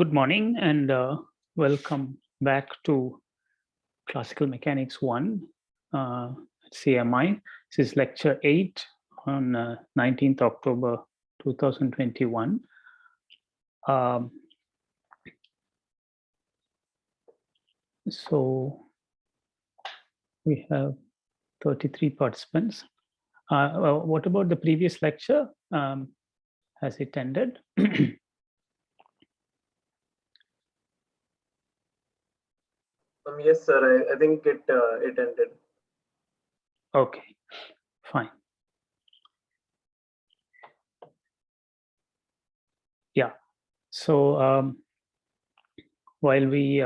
Good morning and welcome back to Classical Mechanics 1 CMI. This is lecture 8 on 19th October 2021. So we have 33 participants. What about the previous lecture? Has it ended? Yes, sir. I think it ended. Okay, fine. Yeah. So while we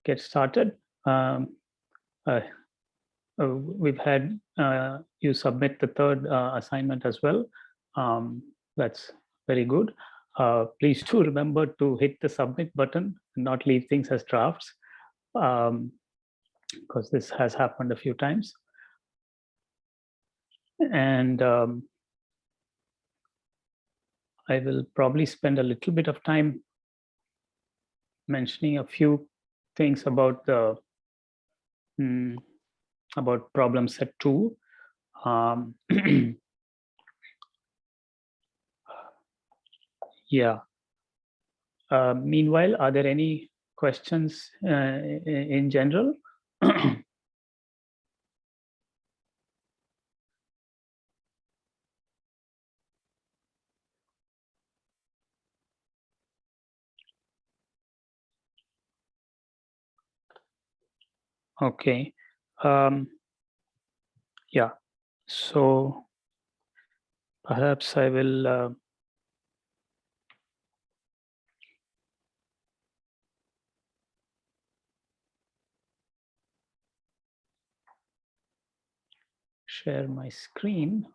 get started, we've had you submit the third assignment as well. That's very good. Please do remember to hit the submit button and not leave things as drafts, because this has happened a few times. And I will probably spend a little bit of time mentioning a few things about the about problem set 2. Yeah. Meanwhile, are there any questions in general? Okay. Yeah. So perhaps I will share my screen.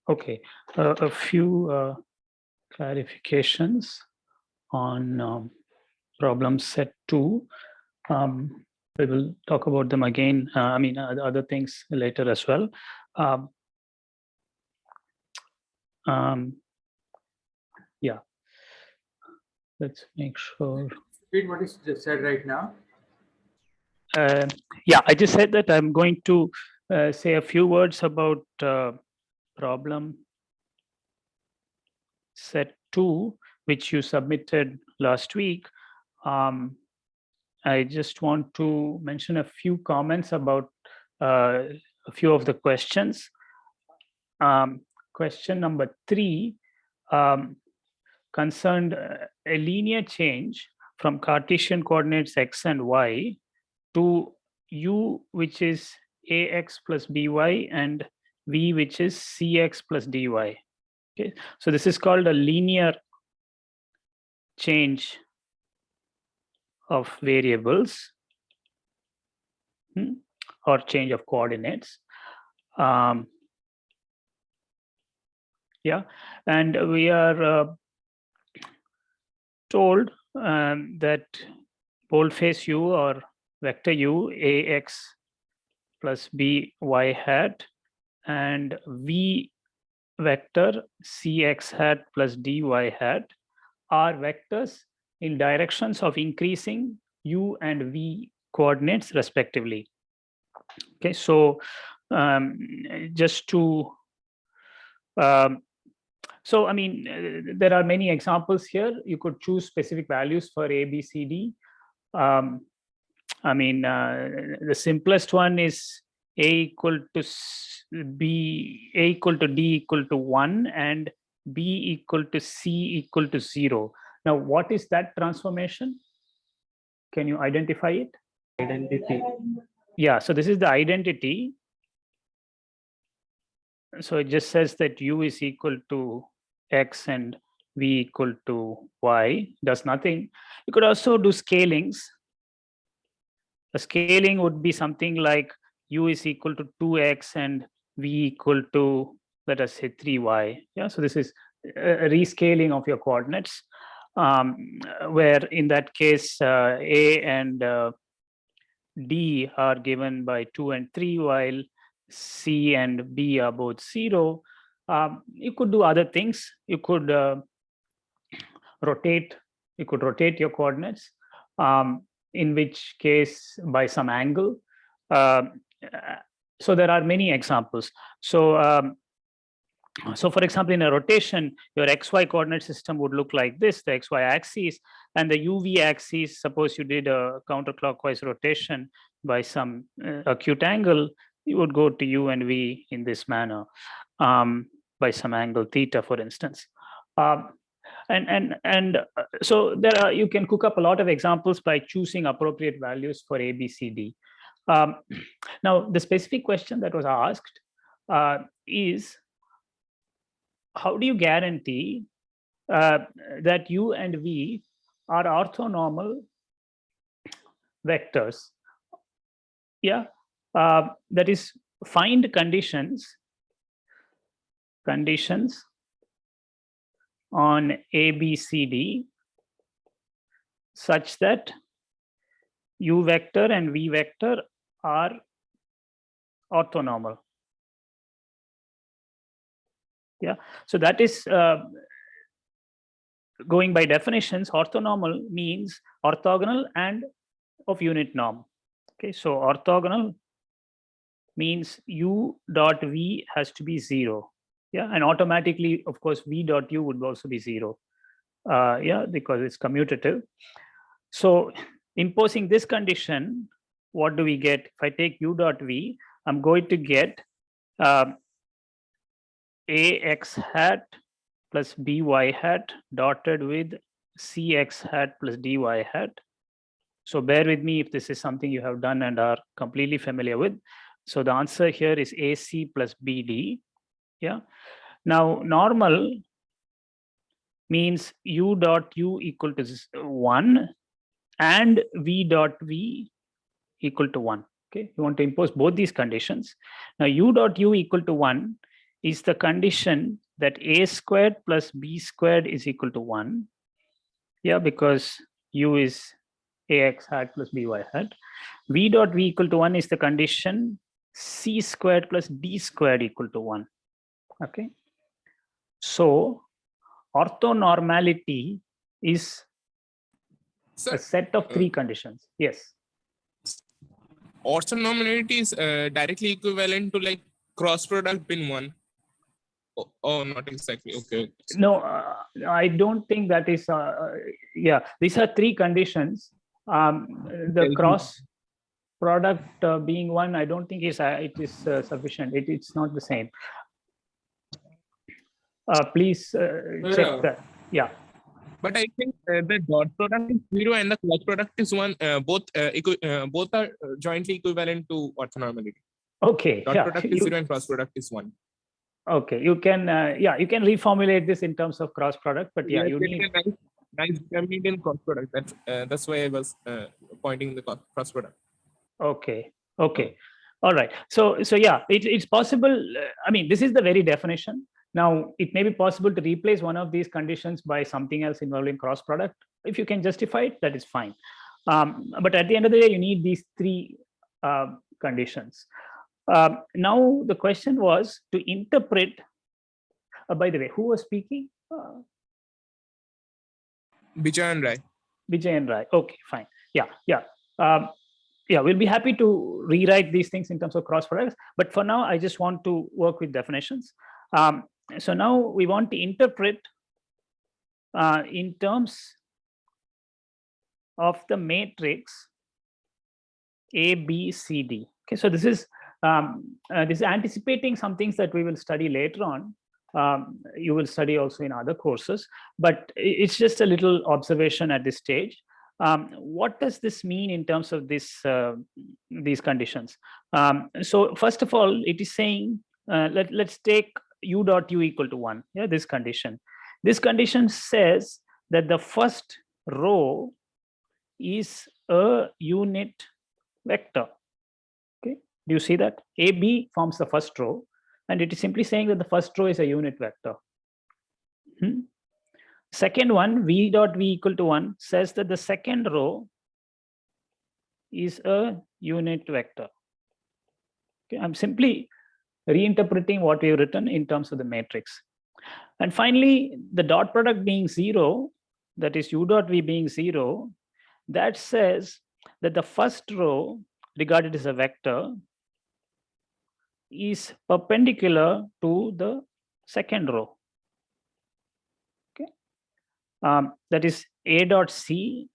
Okay, a few clarifications on problem set 2. We will talk about them again. I mean, other things later as well. Yeah, let's make sure. Repeat what is just said right now. Yeah, I just said that I'm going to say a few words about problem set 2, which you submitted last week. I just want to mention a few comments about a few of the questions. Question number 3 concerned a linear change from Cartesian coordinates x and y to u, which is ax plus by, and v, which is cx plus dy. Okay, so this is called a linear change of variables or change of coordinates. Yeah, and we are told that boldface u or vector u ax plus by hat and v vector cx hat plus dy hat are vectors in directions of increasing u and v coordinates respectively. Okay, so just to so I mean, there are many examples here. You could choose specific values for a, b, c, d. I mean, the simplest one is a equal to b, a equal to d equal to 1, and b equal to c equal to 0. Now, what is that transformation? Can you identify it? Identity. Yeah, so this is the identity. So it just says that u is equal to x and v equal to y, does nothing. You could also do scalings. The scaling would be something like u is equal to 2x and v equal to, let us say, 3y. Yeah, so this is a rescaling of your coordinates, where in that case a and d are given by 2 and 3, while c and b are both 0. You could do other things. You could rotate your coordinates, in which case by some angle. So there are many examples. So for example, in a rotation, your xy coordinate system would look like this: the xy axis and the uv axis. Suppose you did a counterclockwise rotation by some acute angle, you would go to u and v in this manner, by some angle theta, for instance. So there are, you can cook up a lot of examples by choosing appropriate values for a, b, c, d. Now, the specific question that was asked is, how do you guarantee that u and v are orthonormal vectors? Yeah, that is, find conditions on a, b, c, d such that u vector and v vector are orthonormal. Yeah, so that is, going by definitions, orthonormal means orthogonal and of unit norm. Okay, so orthogonal means u dot v has to be 0. Yeah, and automatically, of course, v dot u would also be 0. Yeah, because it's commutative. So imposing this condition, what do we get? If I take u dot v, I'm going to get ax hat plus by hat dotted with cx hat plus dy hat. So bear with me if this is something you have done and are completely familiar with. So the answer here is AC plus BD. Yeah. Now, normal means u dot u equal to 1 and v dot v equal to 1. Okay, you want to impose both these conditions. Now, u dot u equal to 1 is the condition that a squared plus b squared is equal to 1. Yeah, because u is ax hat plus by hat. V dot v equal to 1 is the condition c squared plus d squared equal to 1. Okay. So orthonormality is a set of 3 conditions. Yes. Orthonormality is directly equivalent to like cross product bin 1. Oh, not exactly. Okay. No, I don't think that is. Yeah, these are 3 conditions. The cross product being 1, I don't think it is sufficient. It's not the same. Please check that. Yeah. But I think the dot product is 0 and the cross product is 1. Both are jointly equivalent to orthonormality. Okay. Dot product is 0 and cross product is 1. Okay, you can you can reformulate this in terms of cross product, but yeah, you need a nice Hamilton cross product. That's why I was pointing the cross product. Okay. All right. So yeah, it's possible. I mean, this is the very definition. Now, it may be possible to replace one of these conditions by something else involving cross product. If you can justify it, that is fine. But at the end of the day, you need these 3 conditions. Now, the question was to interpret. By the way, who was speaking? Vijay and Rai. Vijay and Rai. Okay, fine. Yeah. We'll be happy to rewrite these things in terms of cross products. But for now, I just want to work with definitions. So now we want to interpret in terms of the matrix A, B, C, D. Okay, so this is anticipating some things that we will study later on. You will study also in other courses, but it's just a little observation at this stage. What does this mean in terms of this these conditions? So first of all, it is saying let's take u dot u equal to 1. Yeah, this condition. This condition says that the first row is a unit vector. Okay, Do you see that? AB forms the first row, and it is simply saying that the first row is a unit vector. Second one, v dot v equal to 1, says that the second row is a unit vector. Okay, I'm simply reinterpreting what we've written in terms of the matrix. And finally, the dot product being 0, that is u dot v being 0, that says that the first row, regarded as a vector, is perpendicular to the second row. Okay, that is a dot c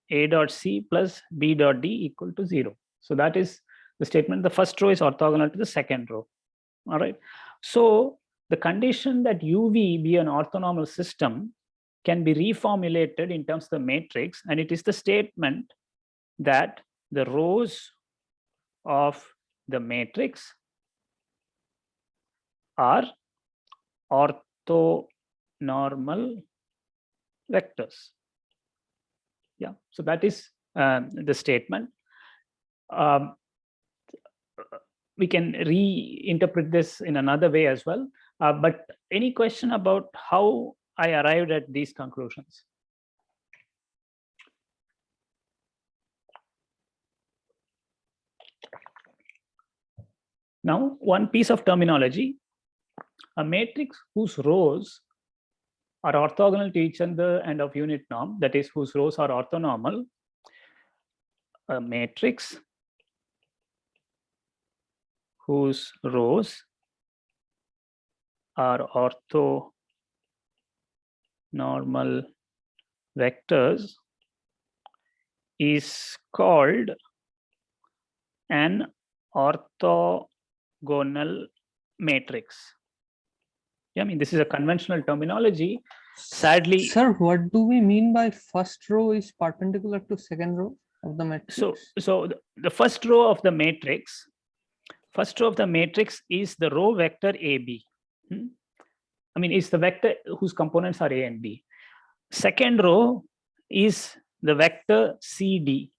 plus b dot d equal to 0. So that is the statement. The first row is orthogonal to the second row. All right. So the condition that UV be an orthonormal system can be reformulated in terms of the matrix, and it is the statement that the rows of the matrix are orthonormal vectors. Yeah, so that is the statement. We can reinterpret this in another way as well. But any question about how I arrived at these conclusions? Now, one piece of terminology: a matrix whose rows are orthogonal to each other and of unit norm, that is, whose rows are orthonormal. A matrix whose rows are orthonormal vectors is called an orthogonal matrix. Yeah, I mean, this is a conventional terminology. Sadly, sir, what do we mean by first row is perpendicular to second row of the matrix? So the first row of the matrix, is the row vector AB. I mean, it's the vector whose components are A and B. Second row is the vector CD.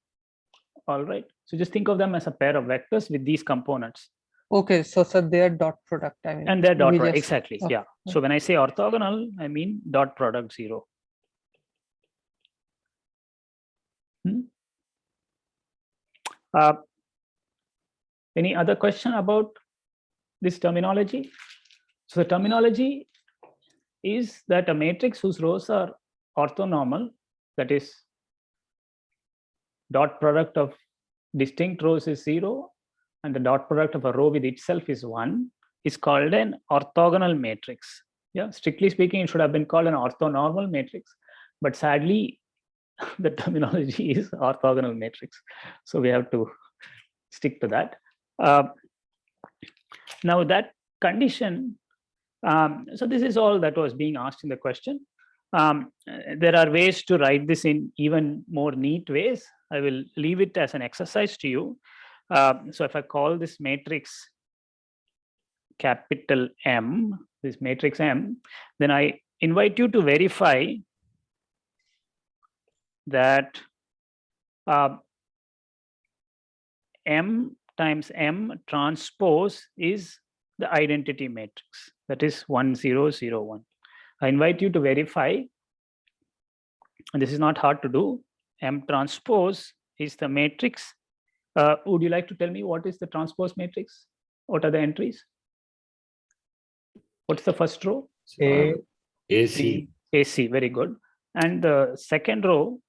All right. So just think of them as a pair of vectors with these components. Okay, so sir, they are dot product. I mean, and their dot we product, just- exactly. okay. Yeah. So when I say orthogonal, I mean dot product 0. Any other question about this terminology? So the terminology is that a matrix whose rows are orthonormal, that is, dot product of distinct rows is 0, and the dot product of a row with itself is 1, is called an orthogonal matrix. Yeah, strictly speaking, it should have been called an orthonormal matrix, but sadly, the terminology is orthogonal matrix. So we have to stick to that. Now that condition, so this is all that was being asked in the question. There are ways to write this in even more neat ways. I will leave it as an exercise to you. So if I call this matrix capital M, this matrix M, then I invite you to verify that M times M transpose is the identity matrix, that is 1, 0, 0, 1. I invite you to verify, and this is not hard to do. M transpose is the matrix. Would you like to tell me what is the transpose matrix? What are the entries? What's the first row? AC. AC, very good. And the second row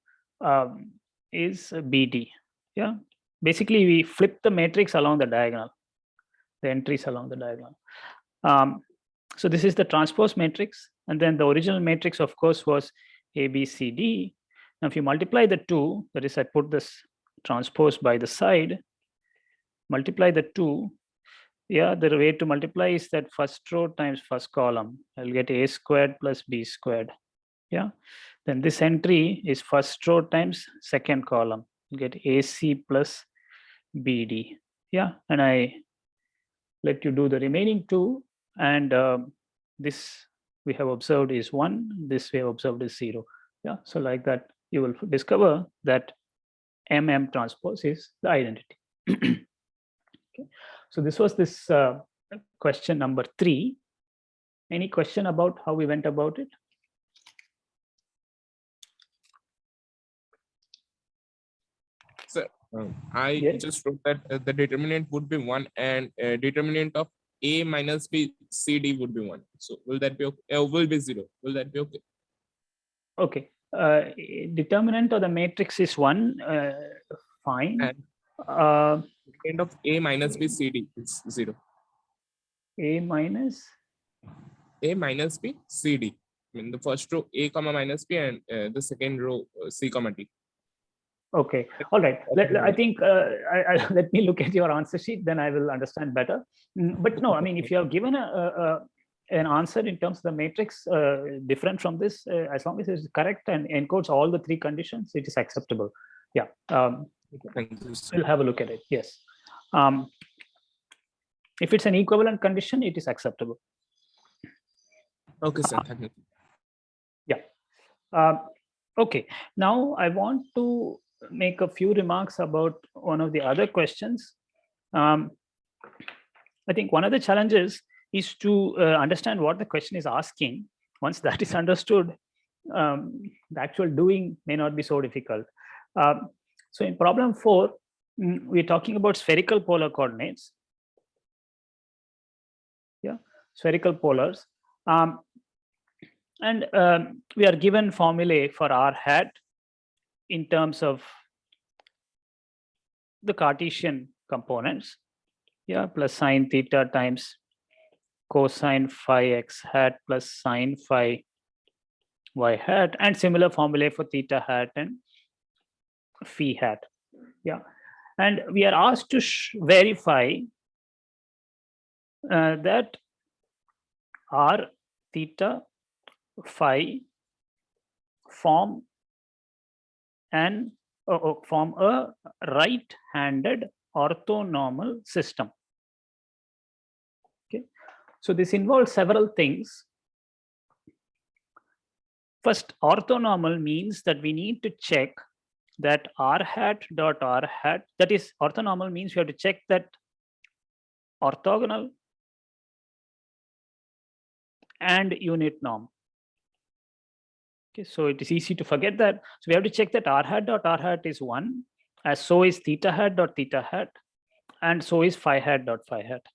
is BD. Yeah. Basically, we flip the matrix along the diagonal, the entries along the diagonal. So this is the transpose matrix. And then the original matrix, of course, was ABCD. Now, if you multiply the two, that is, I put this transpose by the side, multiply the two. Yeah, the way to multiply is that first row times first column. I'll get A squared plus B squared. Yeah. Then this entry is first row times second column. You get AC plus BD. Yeah. And I let you do the remaining two. And this we have observed is 1. This we have observed is 0. Yeah. So like that, you will discover that MM transpose is the identity. Okay. So this was this question number 3. Any question about how we went about it? I Yes. just wrote that the determinant would be 1 and determinant of A minus B CD would be 1. So will that be okay? Will be 0. Will that be okay? Okay. Determinant of the matrix is 1. Fine. And determinant of A minus B CD is 0. A minus A minus B CD. I mean the first row A comma minus B and the second row C comma D. Okay, all right. I think let me look at your answer sheet, then I will understand better. But no, I mean, if you have given an answer in terms of the matrix different from this, as long as it's correct and encodes all the 3 conditions, it is acceptable. Yeah, Thank you. we'll have a look at it. Yes. If it's an equivalent condition, it is acceptable. Okay, sir. Thank you. Yeah. Okay, now I want to make a few remarks about one of the other questions. I think one of the challenges is to understand what the question is asking. Once that is understood, the actual doing may not be so difficult. So in problem 4, we're talking about spherical polar coordinates. Yeah, spherical polars. And we are given formulae for r hat in terms of the Cartesian components, yeah, plus sine theta times cosine phi x hat plus sine phi y hat, and similar formulae for theta hat and phi hat. Yeah, and we are asked to verify that r theta phi form a right-handed orthonormal system. Okay, so this involves several things. First, orthonormal means that we need to check that r hat dot r hat, that is, orthonormal means we have to check that orthogonal and unit norm. Okay, so it is easy to forget that. So we have to check that r hat dot r hat is 1, as so is theta hat dot theta hat, and so is phi hat dot phi hat.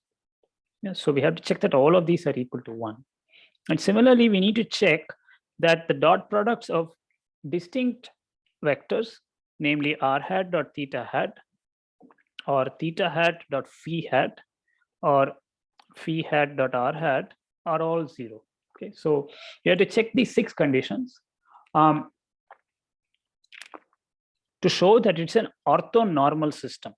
Yeah, so we have to check that all of these are equal to 1. And similarly, we need to check that the dot products of distinct vectors, namely r hat dot theta hat, or theta hat dot phi hat, or phi hat dot r hat, are all 0. Okay, so you have to check these 6 conditions to show that it's an orthonormal system.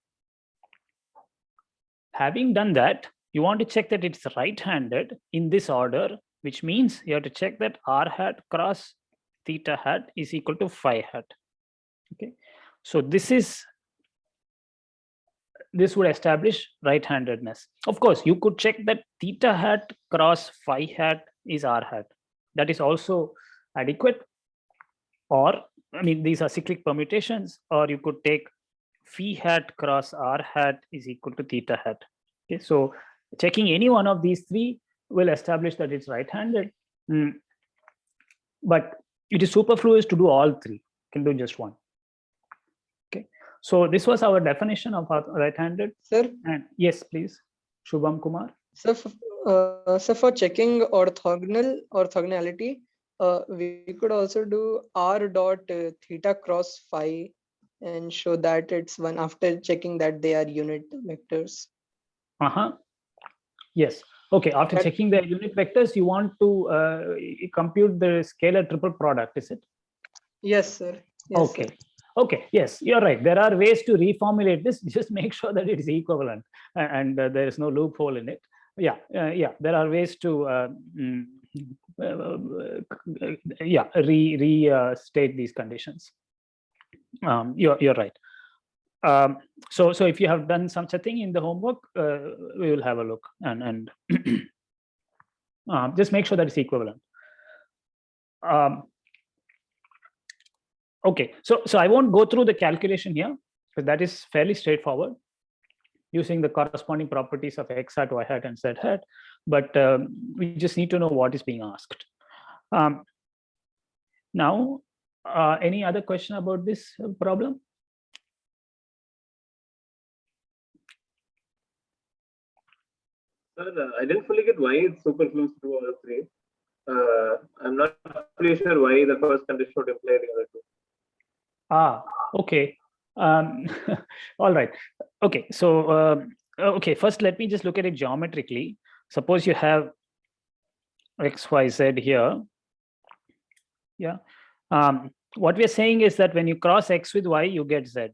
Having done that, you want to check that it's right-handed in this order, which means you have to check that r hat cross theta hat is equal to phi hat. Okay, so this would establish right-handedness. Of course, you could check that theta hat cross phi hat is r hat. That is also adequate. Or, I mean, these are cyclic permutations, or you could take phi hat cross r hat is equal to theta hat. Okay, so checking any one of these 3 will establish that it's right-handed. But it is superfluous to do all 3. You can do just one. Okay, so this was our definition of right-handed. Sir? And yes, please, Shubham Kumar. So for checking orthogonality, we could also do r dot theta cross phi and show that it's 1 after checking that they are unit vectors. Yes. Okay. After checking the unit vectors, you want to compute the scalar triple product, is it? Yes, sir. Yes, okay. Sir. Okay. Yes, you're right. There are ways to reformulate this. Just make sure that it is equivalent and there is no loophole in it. Yeah. Yeah. There are ways to restate these conditions. You're right. So if you have done such a thing in the homework, we will have a look and just make sure that it's equivalent. Okay, so I won't go through the calculation here, because that is fairly straightforward. using the corresponding properties of x hat, y hat, and z hat, but we just need to know what is being asked. Now, any other question about this problem? Sir, I didn't fully get why it's superfluous to all three. I'm not pretty sure why the first condition would imply the other two. Okay. All right. Okay. So, okay, first let me just look at it geometrically. Suppose you have x, y, z here. Yeah. What we're saying is that when you cross x with y, you get z.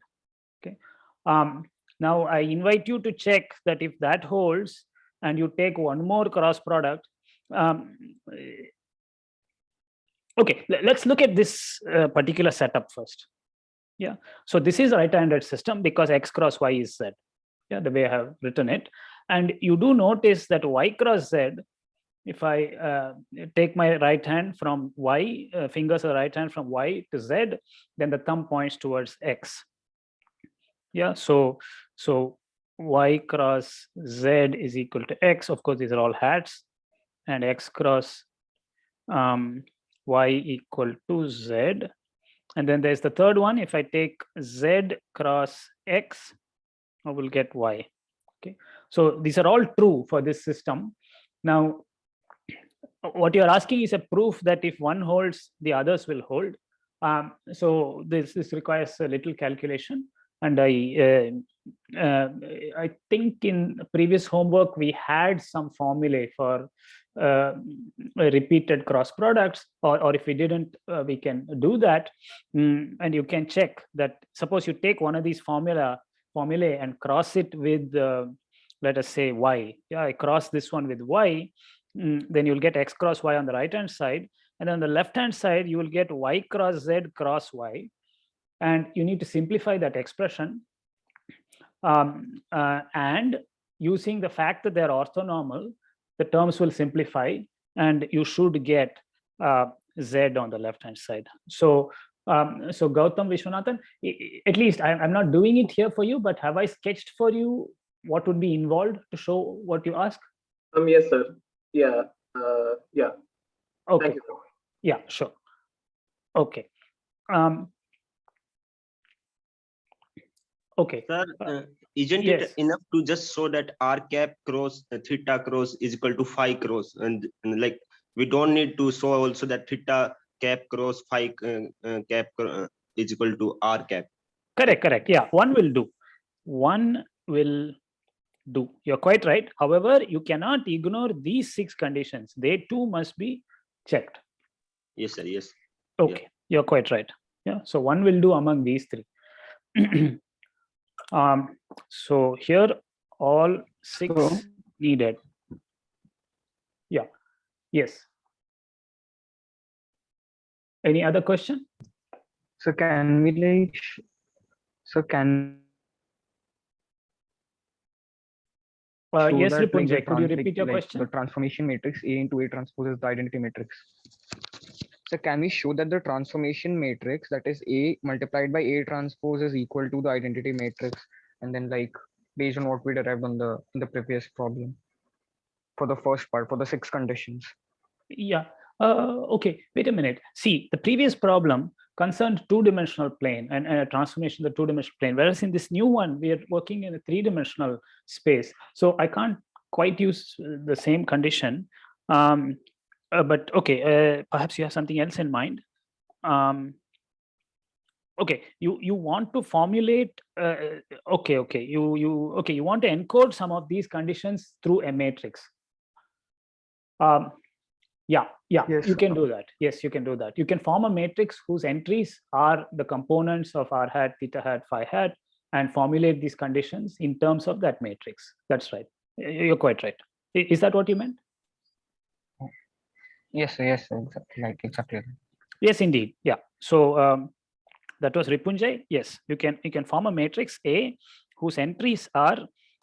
Okay. Now I invite you to check that if that holds and you take one more cross product. Okay, let's look at this particular setup first. Yeah, so this is a right-handed system because x cross y is z. Yeah, the way I have written it. And you do notice that y cross z, if I take my right hand from y, fingers of the right hand from y to z, then the thumb points towards x. Yeah, so y cross z is equal to x. Of course, these are all hats, and x cross y equal to z. And then there's the third one. If I take z cross x, I will get y. Okay, so these are all true for this system. Now, what you're asking is a proof that if one holds, the others will hold. So this requires a little calculation. And I think in previous homework, we had some formulae for repeated cross products, or if we didn't, we can do that. And you can check that, suppose you take one of these formulae and cross it with, let us say, y. Yeah, I cross this one with y, then you'll get x cross y on the right-hand side. And on the left-hand side, you will get y cross z cross y. And you need to simplify that expression. And using the fact that they're orthonormal, the terms will simplify, and you should get z on the left-hand side. So, so Gautam Vishwanathan, at least I'm not doing it here for you, but have I sketched for you what would be involved to show what you ask? Yes, sir. Yeah. Yeah. Okay. Thank you, sir. Yeah, sure. Okay. Okay. Sir, isn't yes. it enough to just show that r cap cross theta cross is equal to phi cross, and like we don't need to show also that theta cap cross phi cap is equal to r cap? Correct. Yeah, one will do. One will do. You're quite right. However, you cannot ignore these 6 conditions. They too must be checked. Yes, sir. Yes. Okay, you're quite right. Yeah, so one will do among these 3. So here all 6 needed. Yeah. Yes. Any other question? So can we like, yes, that, Ripunjay, could you repeat your question? The transformation matrix A into A transpose is the identity matrix. So can we show that the transformation matrix, that is A multiplied by A transpose, is equal to the identity matrix, and then like based on what we derived on in the previous problem for the first part, for the 6 conditions? Yeah. Okay, wait a minute. See, the previous problem concerned 2-dimensional plane and a transformation of the 2-dimensional plane, whereas in this new one, we are working in a 3-dimensional space. So I can't quite use the same condition. But okay, perhaps you have something else in mind. Okay, you want to formulate. You want to encode some of these conditions through a matrix. Yeah, yes, you can do that. Yes, you can do that. You can form a matrix whose entries are the components of r hat, theta hat, phi hat, and formulate these conditions in terms of that matrix. That's right. You're quite right. Is that what you meant? Yes, exactly. Yes, indeed. Yeah. So that was Ripunjay. Yes, you can form a matrix A whose entries are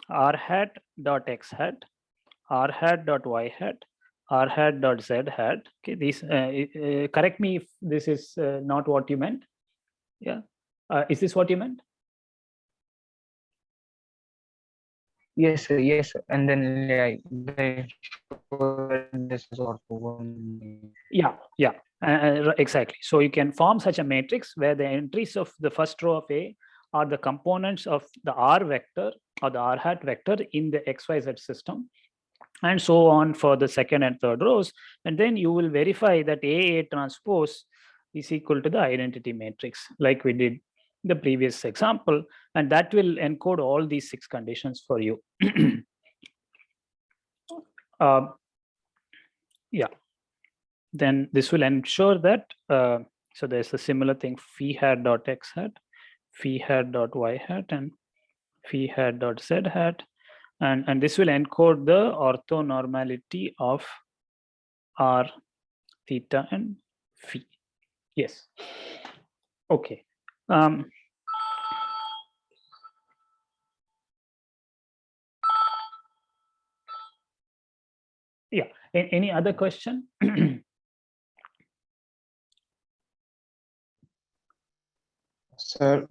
r hat dot x hat, r hat dot y hat, r hat dot z hat. Okay, these correct me if this is not what you meant. Yeah, is this what you meant? Yes, sir. Yes, sir. And then this is orthogonal. Yeah, exactly. So you can form such a matrix where the entries of the first row of A are the components of the R vector or the R hat vector in the XYZ system, and so on for the second and third rows. And then you will verify that AA transpose is equal to the identity matrix, like we did the previous example, and that will encode all these 6 conditions for you. Yeah. Then this will ensure that, so there's a similar thing, phi hat dot x hat, phi hat dot y hat, and phi hat dot z hat. And this will encode the orthonormality of r, theta, and phi. Yes. Okay. Yeah. Any other question? Sir,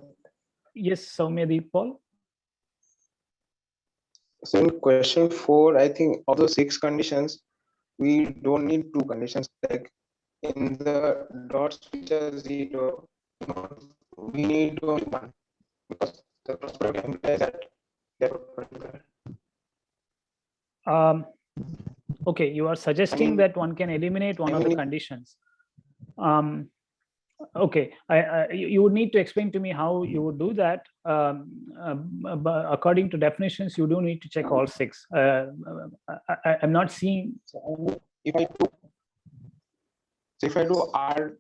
Yes, Soumyadeep Paul. so in question 4, I think of the 6 conditions, we don't need 2 conditions. Like in the dots which are 0, we need only 1 because the cross product implies that they're perpendicular. Okay, you are suggesting that one can eliminate one of the mean- conditions. Okay, you would need to explain to me how you would do that. But according to definitions, you do need to check all 6. I'm not seeing. If I do r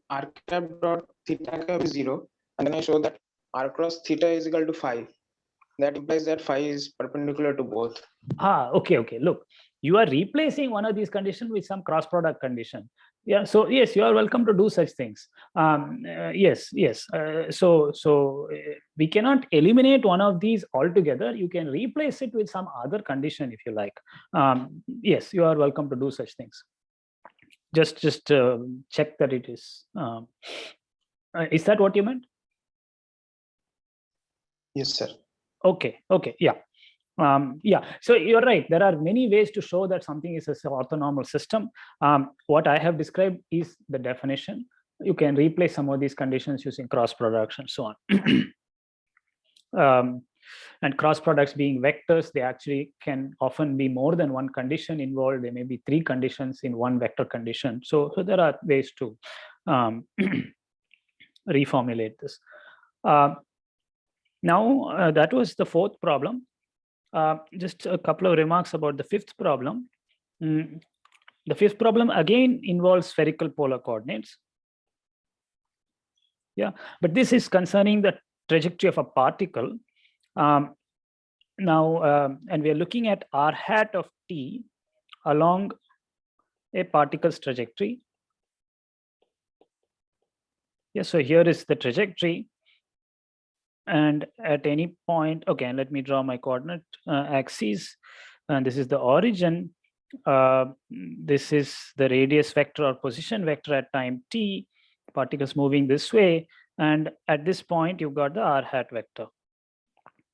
cap dot theta cap is 0, and then I show that r cross theta is equal to 5, that implies that phi is perpendicular to both. Okay. Look, you are replacing one of these conditions with some cross product condition. Yeah. So yes, you are welcome to do such things. Yes. So we cannot eliminate one of these altogether. You can replace it with some other condition if you like. Yes, you are welcome to do such things. Just check that it is. Is that what you meant? Yes, sir. Okay. Yeah. Yeah, so you're right. There are many ways to show that something is an orthonormal system. What I have described is the definition. You can replace some of these conditions using cross products and so on. And cross products being vectors, they actually can often be more than one condition involved. There may be 3 conditions in one vector condition. So there are ways to reformulate this. Now, that was the 4th problem. Just a couple of remarks about the 5th problem. The 5th problem again involves spherical polar coordinates. Yeah, but this is concerning the trajectory of a particle. Now, and we are looking at r hat of t along a particle's trajectory. Yeah, so here is the trajectory. And at any point, okay, let me draw my coordinate axes. And this is the origin. This is the radius vector or position vector at time t, particles moving this way. And at this point, you've got the r hat vector,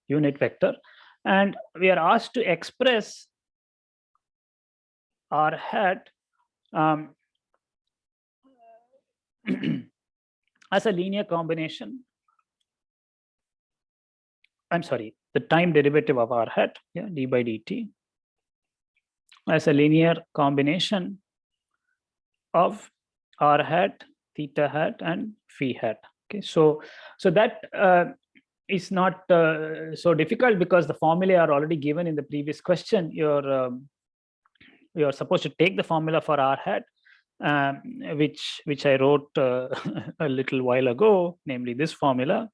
unit vector. And we are asked to express r hat as a linear combination. I'm sorry, the time derivative of r hat, yeah, d by dt, as a linear combination of r hat, theta hat, and phi hat. Okay, so that is not so difficult because the formulae are already given in the previous question. You're supposed to take the formula for r hat, which I wrote a little while ago, namely this formula.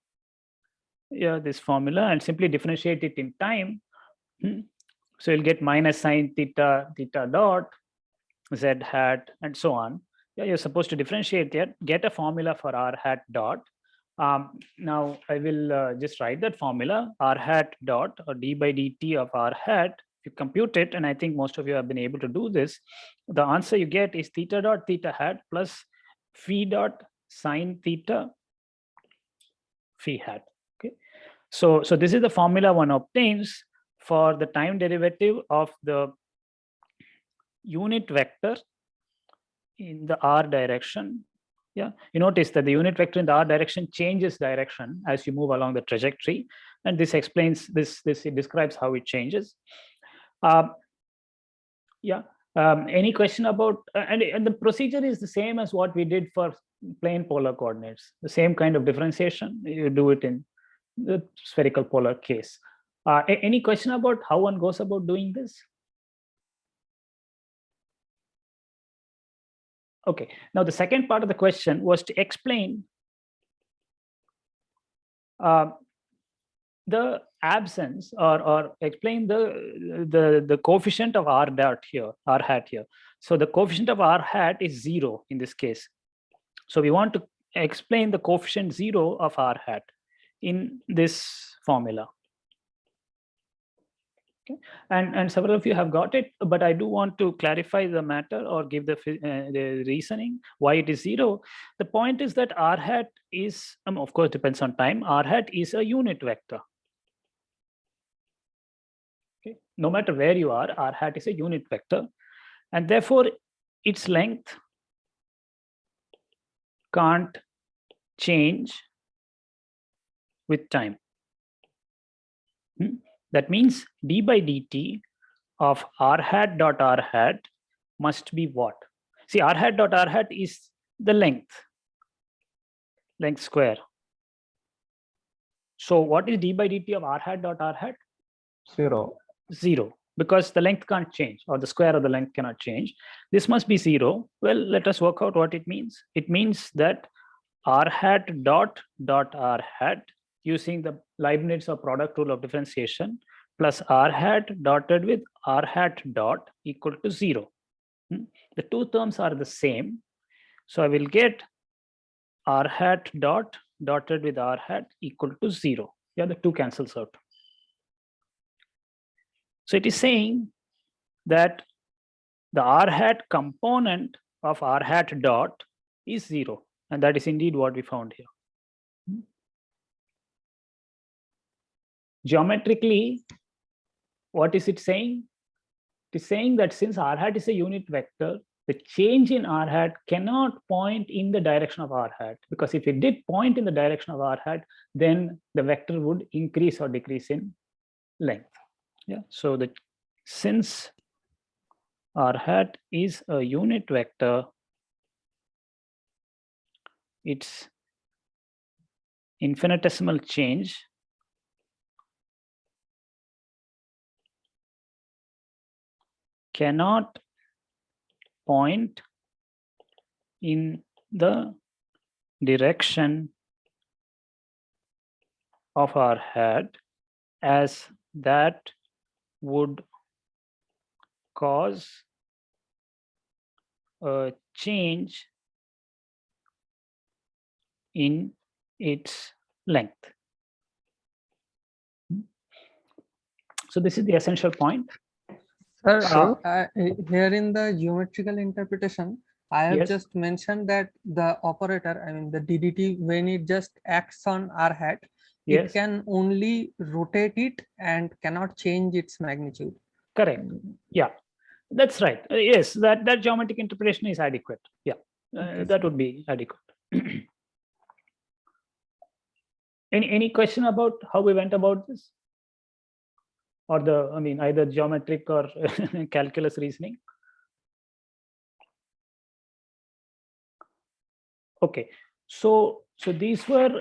Yeah, this formula, and simply differentiate it in time. So you'll get minus sine theta dot z hat and so on. Yeah, you're supposed to differentiate that, get a formula for r hat dot. Now I will just write that formula, r hat dot or d by dt of r hat. If you compute it, and I think most of you have been able to do this, the answer you get is theta dot theta hat plus phi dot sine theta phi hat. Okay, so this is the formula one obtains for the time derivative of the unit vector in the r direction. Yeah, you notice that the unit vector in the r direction changes direction as you move along the trajectory, and this explains this. It describes how it changes. Any question about and the procedure is the same as what we did for plane polar coordinates. The same kind of differentiation. You do it in the spherical polar case. Any question about how one goes about doing this? Okay, now the second part of the question was to explain the absence or explain the coefficient of r hat here. So the coefficient of r hat is 0 in this case. So we want to explain the coefficient 0 of r hat in this formula. Okay. And several of you have got it, but I do want to clarify the matter or give the reasoning why it is 0. The point is that r hat is, of course, depends on time. R hat is a unit vector. Okay. No matter where you are, r hat is a unit vector, and therefore its length can't change with time. That means d by dt of r hat dot r hat must be what? See, r hat dot r hat is the length square. So what is d by dt of r hat dot r hat? 0. 0, because the length can't change, or the square of the length cannot change. This must be 0. Well, let us work out what it means. It means that r hat dot r hat, using the Leibniz or product rule of differentiation, plus r hat dotted with r hat dot equal to 0. The two terms are the same. So I will get r hat dot dotted with r hat equal to 0. Yeah, the two cancels out. So it is saying that the r hat component of r hat dot is 0. And that is indeed what we found here. Geometrically, what is it saying? It is saying that since r hat is a unit vector, the change in r hat cannot point in the direction of r hat, because if it did point in the direction of r hat, then the vector would increase or decrease in length. Yeah. So that since r hat is a unit vector, its infinitesimal change cannot point in the direction of r hat, as that would cause a change in its length. So this is the essential point. Sir, here in the geometrical interpretation, I have Yes. just mentioned that the operator, I mean the DDT, when it just acts on r hat, Yes. it can only rotate it and cannot change its magnitude. Correct. Yeah, that's right. Yes, that geometric interpretation is adequate. Yeah, Okay. that would be adequate. Any question about how we went about this, or either geometric or calculus reasoning? Okay, so these were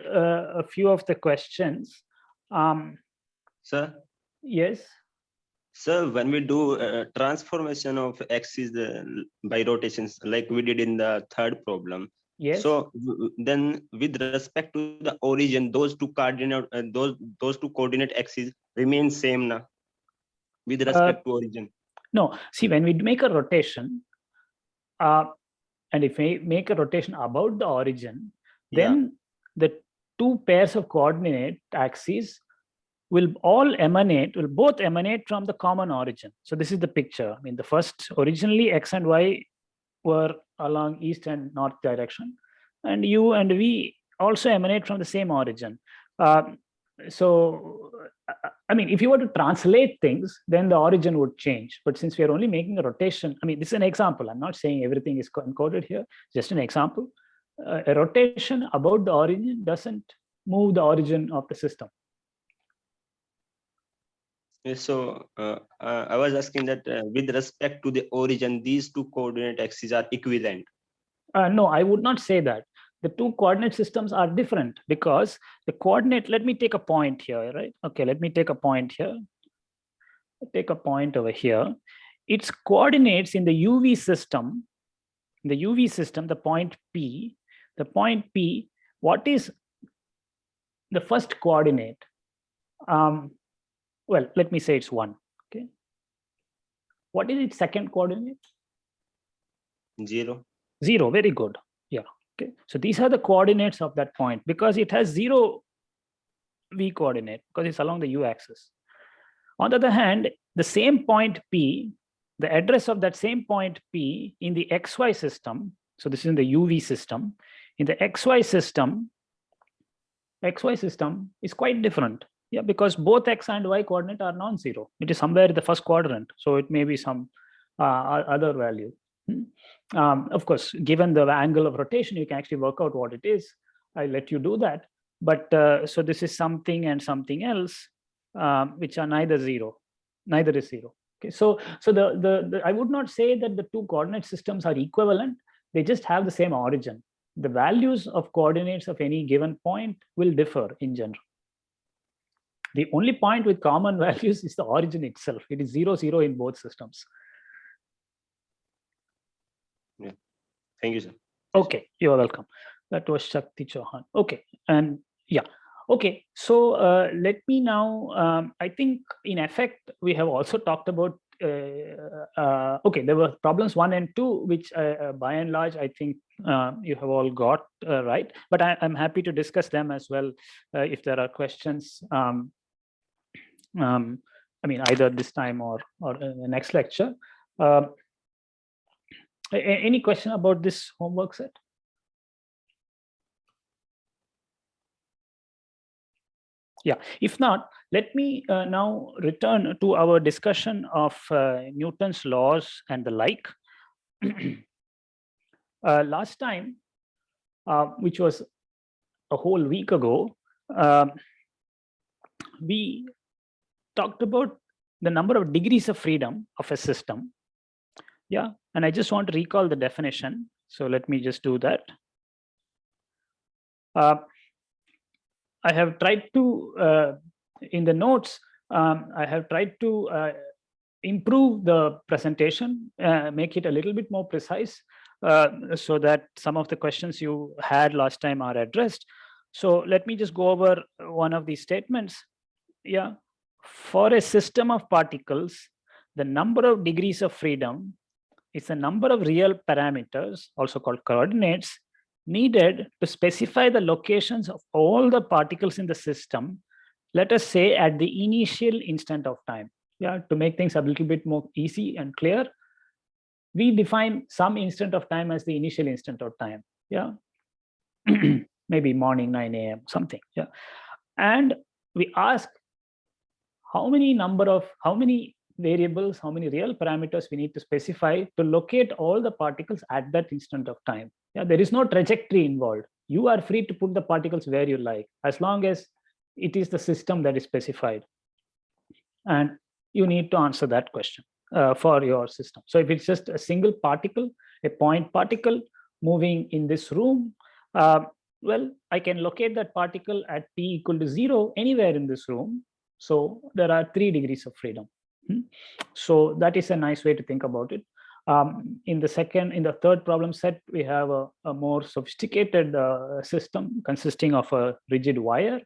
a few of the questions. Sir, Yes. sir, when we do transformation of axis by rotations, like we did in the third problem. Yes. So then, with respect to the origin, those two coordinate axes remain same now. With respect to origin. No, see, when we make a rotation, and if we make a rotation about the origin, then the two pairs of coordinate axes will both emanate from the common origin. So this is the picture. I mean, the first, originally x and y were along east and north direction, and u and v also emanate from the same origin. so I mean, if you were to translate things, then the origin would change. But since we are only making a rotation, I mean, this is an example. I'm not saying everything is encoded here, just an example. A rotation about the origin doesn't move the origin of the system. So I was asking that with respect to the origin, these two coordinate axes are equivalent. No, I would not say that. The two coordinate systems are different because the coordinate, let me take a point here, right? Okay, let me take a point here. Take a point over here. Its coordinates in the UV system, the point P, what is the first coordinate? Well, let me say it's 1, okay? What is its second coordinate? 0. 0, very good. Yeah, okay. So these are the coordinates of that point because it has 0 V coordinate because it's along the U axis. On the other hand, the same point P, the address of that same point P in the XY system, so this is in the UV system, in the XY system is quite different. Yeah, because both X and Y coordinate are non-zero. It is somewhere in the first quadrant, so it may be some other value. Of course, given the angle of rotation, you can actually work out what it is. I let you do that. But so this is something and something else, which are neither is zero. Okay, so I would not say that the two coordinate systems are equivalent. They just have the same origin. The values of coordinates of any given point will differ in general. The only point with common values is the origin itself. It is 0, 0 in both systems. Yeah. Thank you, sir. Okay, you're welcome. That was Shakti Chauhan. Okay, and yeah. Okay, so let me now, I think in effect, we have also talked about, okay, there were problems 1 and 2, which by and large, I think you have all got right, but I'm happy to discuss them as well if there are questions. I mean, either this time or in the next lecture. Any question about this homework set? Yeah, if not, let me now return to our discussion of Newton's laws and the like. Last time, which was a whole week ago, we talked about the number of degrees of freedom of a system. Yeah, and I just want to recall the definition. So let me just do that. I have tried to, in the notes, I have tried to improve the presentation, make it a little bit more precise, so that some of the questions you had last time are addressed. So let me just go over one of these statements. Yeah, for a system of particles, the number of degrees of freedom is the number of real parameters, also called coordinates, needed to specify the locations of all the particles in the system, let us say at the initial instant of time. Yeah, to make things a little bit more easy and clear, we define some instant of time as the initial instant of time. Yeah, maybe morning 9 a.m. something. Yeah, and we ask how many variables, how many real parameters we need to specify to locate all the particles at that instant of time. Yeah, there is no trajectory involved. You are free to put the particles where you like, as long as it is the system that is specified. And you need to answer that question for your system. So if it's just a single particle, a point particle moving in this room, well, I can locate that particle at t equal to 0 anywhere in this room. So there are 3 degrees of freedom. So that is a nice way to think about it. In the third problem set, we have a more sophisticated system consisting of a rigid wire,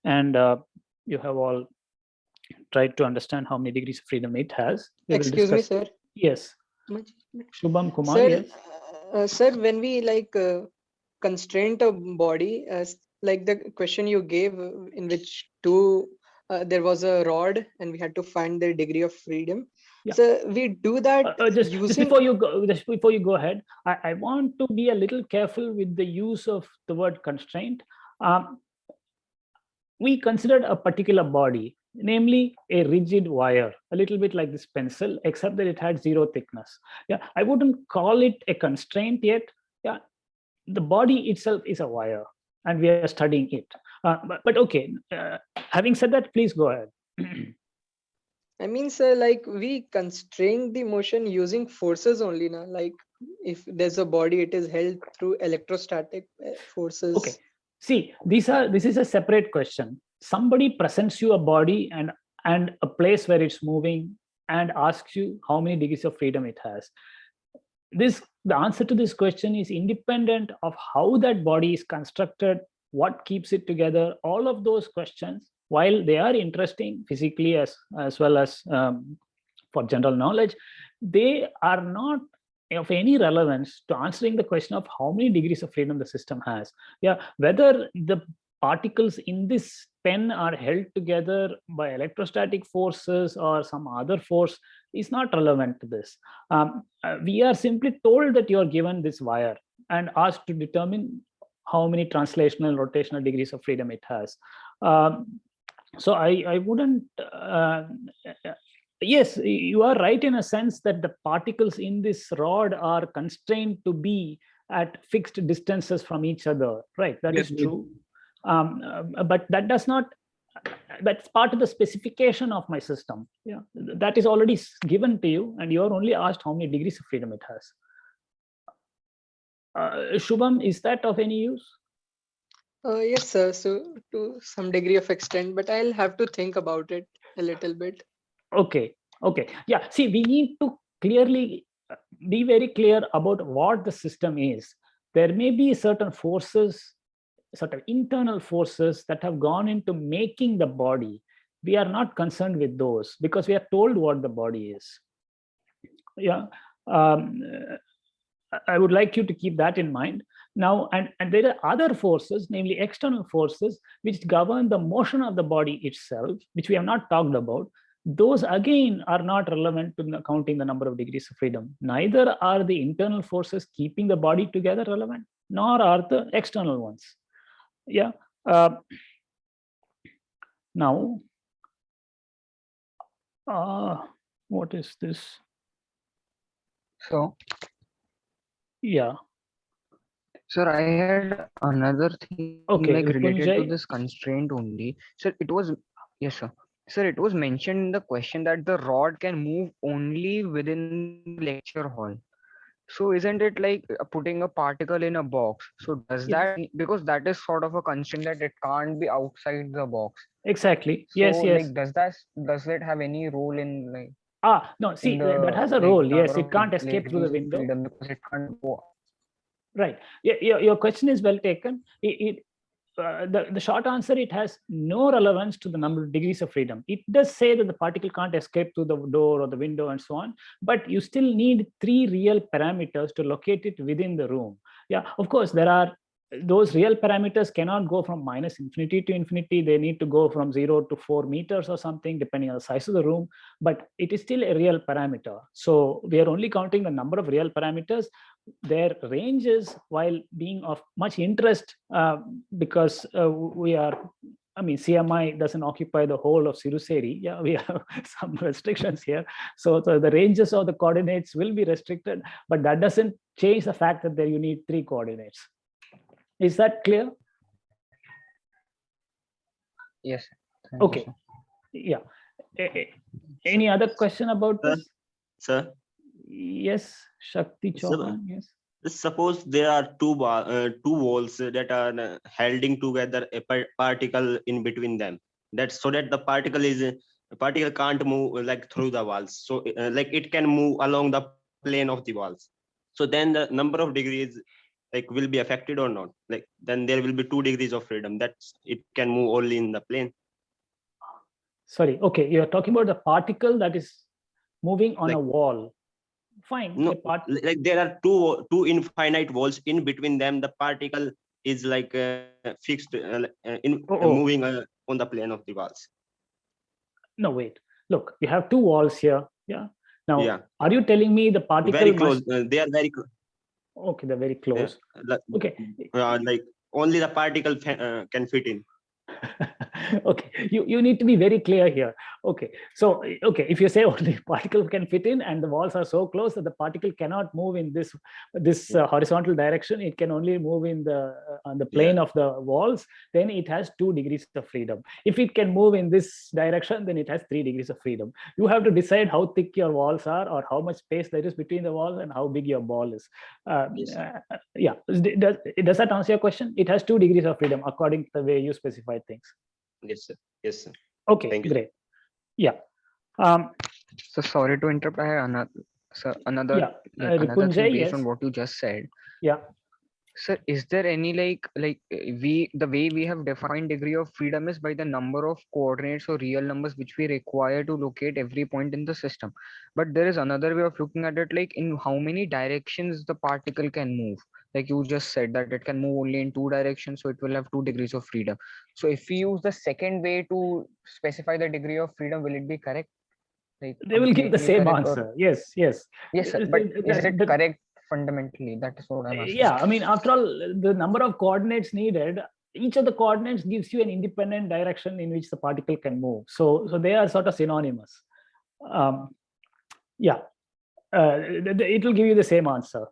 and you have all tried to understand how many degrees of freedom it has. Excuse me, sir. Yes. Shubham Kumar. Sir, yes. Sir, when we constrain a body, like the question you gave, in which there was a rod and we had to find the degree of freedom. Yeah. So we do that just before you go ahead, I want to be a little careful with the use of the word constraint. we considered a particular body, namely a rigid wire, a little bit like this pencil, except that it had zero thickness. Yeah, I wouldn't call it a constraint yet. Yeah, the body itself is a wire, and we are studying it. But okay, having said that, please go ahead. I mean, sir, like we constrain the motion using forces only now. Like if there's a body, it is held through electrostatic forces. Okay. See, this is a separate question. Somebody presents you a body and a place where it's moving and asks you how many degrees of freedom it has. The answer to this question is independent of how that body is constructed, what keeps it together. All of those questions, while they are interesting physically as well as for general knowledge, they are not of any relevance to answering the question of how many degrees of freedom the system has. Yeah, whether the particles in this pen are held together by electrostatic forces or some other force is not relevant to this. We are simply told that you are given this wire and asked to determine how many translational rotational degrees of freedom it has. So I wouldn't, yes, you are right in a sense that the particles in this rod are constrained to be at fixed distances from each other, right? That is true. But that does not, that's part of the specification of my system. Yeah, that is already given to you, and you are only asked how many degrees of freedom it has. Shubham, is that of any use? Yes, sir. So to some degree of extent, but I'll have to think about it a little bit. Okay. Yeah, see, we need to clearly be very clear about what the system is. There may be certain forces, certain internal forces that have gone into making the body. We are not concerned with those because we are told what the body is. Yeah, I would like you to keep that in mind. Now, and there are other forces, namely external forces, which govern the motion of the body itself, which we have not talked about. Those again are not relevant to counting the number of degrees of freedom. Neither are the internal forces keeping the body together relevant, nor are the external ones. Yeah. Now, what is this? So, yeah. Sir, I had another thing like related to this constraint only. Sir, it was, yes, sir. Sir, it was mentioned in the question that the rod can move only within the lecture hall. So isn't it like putting a particle in a box? So does that, because that is sort of a constraint that it can't be outside the box. Exactly. So, yes. Like, does that have any role in like? No. See, that has a role. Yes, it can't escape through the window. Because it can't go. Right. Your question is well taken. The short answer, it has no relevance to the number of degrees of freedom. It does say that the particle can't escape through the door or the window and so on, but you still need 3 real parameters to locate it within the room. Yeah, of course, there are those real parameters cannot go from -infinity to infinity. They need to go from 0 to 4 meters or something, depending on the size of the room, but it is still a real parameter. So we are only counting the number of real parameters. Their ranges, while being of much interest, because we are, I mean, CMI doesn't occupy the whole of Siruseri. Yeah, we have some restrictions here. So the ranges of the coordinates will be restricted, but that doesn't change the fact that there you need 3 coordinates. Is that clear? Yes. Okay. Yeah. Any other question about this? Sir? Yes, Shakti Chauhan, yes. Suppose there are two walls that are holding together a particle in between them. That's so that the particle can't move like through the walls. So like it can move along the plane of the walls. So then the number of degrees like will be affected or not? Like then there will be 2 degrees of freedom. That's it can move only in the plane. Sorry. Okay, you're talking about the particle that is moving on a wall. Fine. No, like there are two infinite walls. In between them, the particle is like fixed moving on the plane of the walls. No, wait. Look, you have 2 walls here. Yeah. Now, are you telling me the particle very close? They are very close. Okay, they're very close. Okay. Like only the particle can fit in. Okay, you need to be very clear here. Okay, so okay, if you say only particle can fit in and the walls are so close that the particle cannot move in this horizontal direction, it can only move in the on the plane of the walls, then it has 2 degrees of freedom. If it can move in this direction, then it has 3 degrees of freedom. You have to decide how thick your walls are or how much space there is between the walls and how big your ball is. Yeah, does that answer your question? It has 2 degrees of freedom according to the way you specify things. Yes, sir. Yes, sir. Okay, Thank you. great. Yeah. So sorry to interrupt. I have another Yeah, another thing Ripunjay, based yes. on what you just said. Yeah. Sir, is there any the way we have defined degree of freedom is by the number of coordinates or real numbers which we require to locate every point in the system. But there is another way of looking at it, like in how many directions the particle can move. Like you just said that it can move only in 2 directions, so it will have 2 degrees of freedom. So if we use the second way to specify the degree of freedom, will it be correct? Like They will give the completely same correct or- answer. Yes, yes. Yes, sir. But is it correct fundamentally? That is what I'm asking. Yeah, I mean, after all, the number of coordinates needed, each of the coordinates gives you an independent direction in which the particle can move. So they are sort of synonymous. Yeah, it will give you the same answer.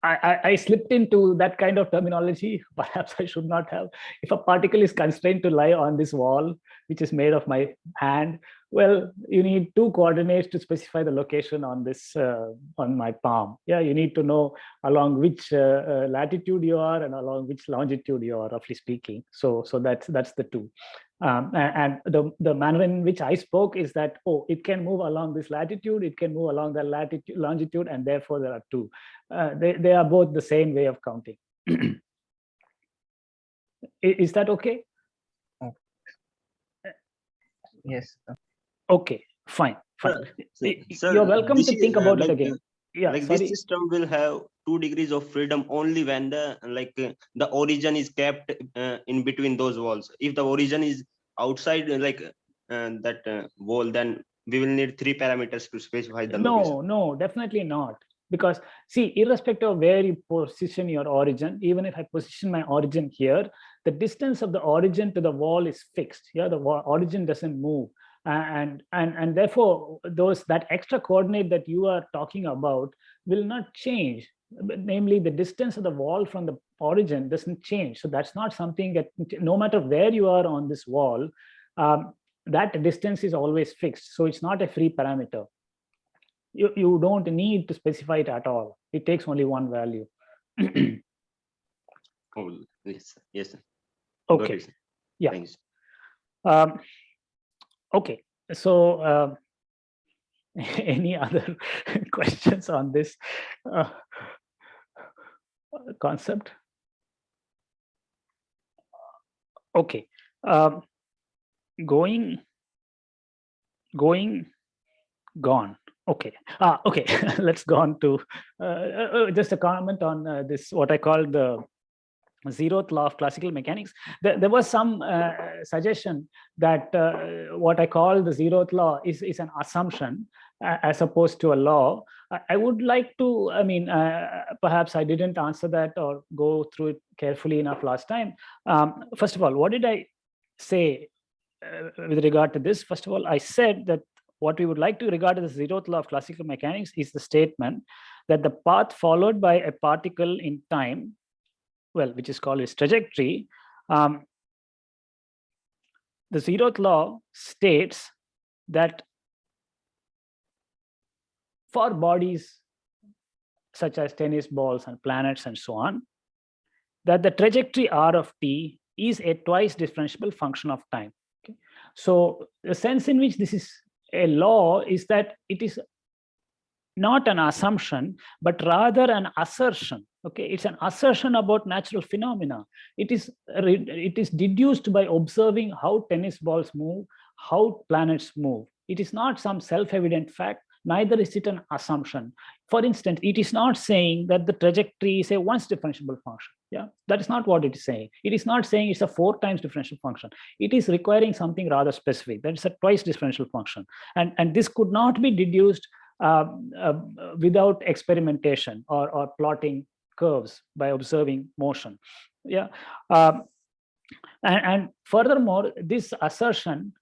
I slipped into that kind of terminology. Perhaps I should not have. If a particle is constrained to lie on this wall, which is made of my hand, well, you need 2 coordinates to specify the location on this on my palm. Yeah, you need to know along which latitude you are and along which longitude you are, roughly speaking. So that's the 2. And the manner in which I spoke is that, oh, it can move along this latitude, it can move along that latitude, longitude, and therefore there are 2. They are both the same way of counting. Is that okay? Yes. Okay, fine. Sir, You're welcome this to is, think about it like, again. Yeah, like sorry. this system will have 2 degrees of freedom only when the origin is kept in between those walls. If the origin is outside that wall, then we will need 3 parameters to specify the location. No, definitely not. Because see, irrespective of where you position your origin, even if I position my origin here, the distance of the origin to the wall is fixed. Yeah, the origin doesn't move. And therefore, that extra coordinate that you are talking about will not change. Namely, the distance of the wall from the origin doesn't change. So that's not something that, no matter where you are on this wall, that distance is always fixed. So it's not a free parameter. You don't need to specify it at all. It takes only one value. Oh, yes, yes. Sir. Okay. It, yeah. Thanks. Okay. So any other questions on this concept? Okay. Gone. Okay. Okay. Let's go on to just a comment on this, what I call the zeroth law of classical mechanics. There was some suggestion that what I call the zeroth law is an assumption as opposed to a law. I would like to, I mean, perhaps I didn't answer that or go through it carefully enough last time. First of all, what did I say with regard to this? First of all, I said that what we would like to regard as the zeroth law of classical mechanics is the statement that the path followed by a particle in time, well, which is called its trajectory, the zeroth law states that for bodies such as tennis balls and planets and so on, that the trajectory r of t is a twice differentiable function of time. Okay? So the sense in which this is a law is that it is not an assumption, but rather an assertion. Okay, it's an assertion about natural phenomena. It is deduced by observing how tennis balls move, how planets move. It is not some self-evident fact, neither is it an assumption. For instance, it is not saying that the trajectory is a once differentiable function. Yeah, that is not what it is saying. It is not saying it's a 4 times differential function. It is requiring something rather specific. That is a twice differential function. And this could not be deduced without experimentation or plotting curves by observing motion. Yeah. And furthermore, this assertion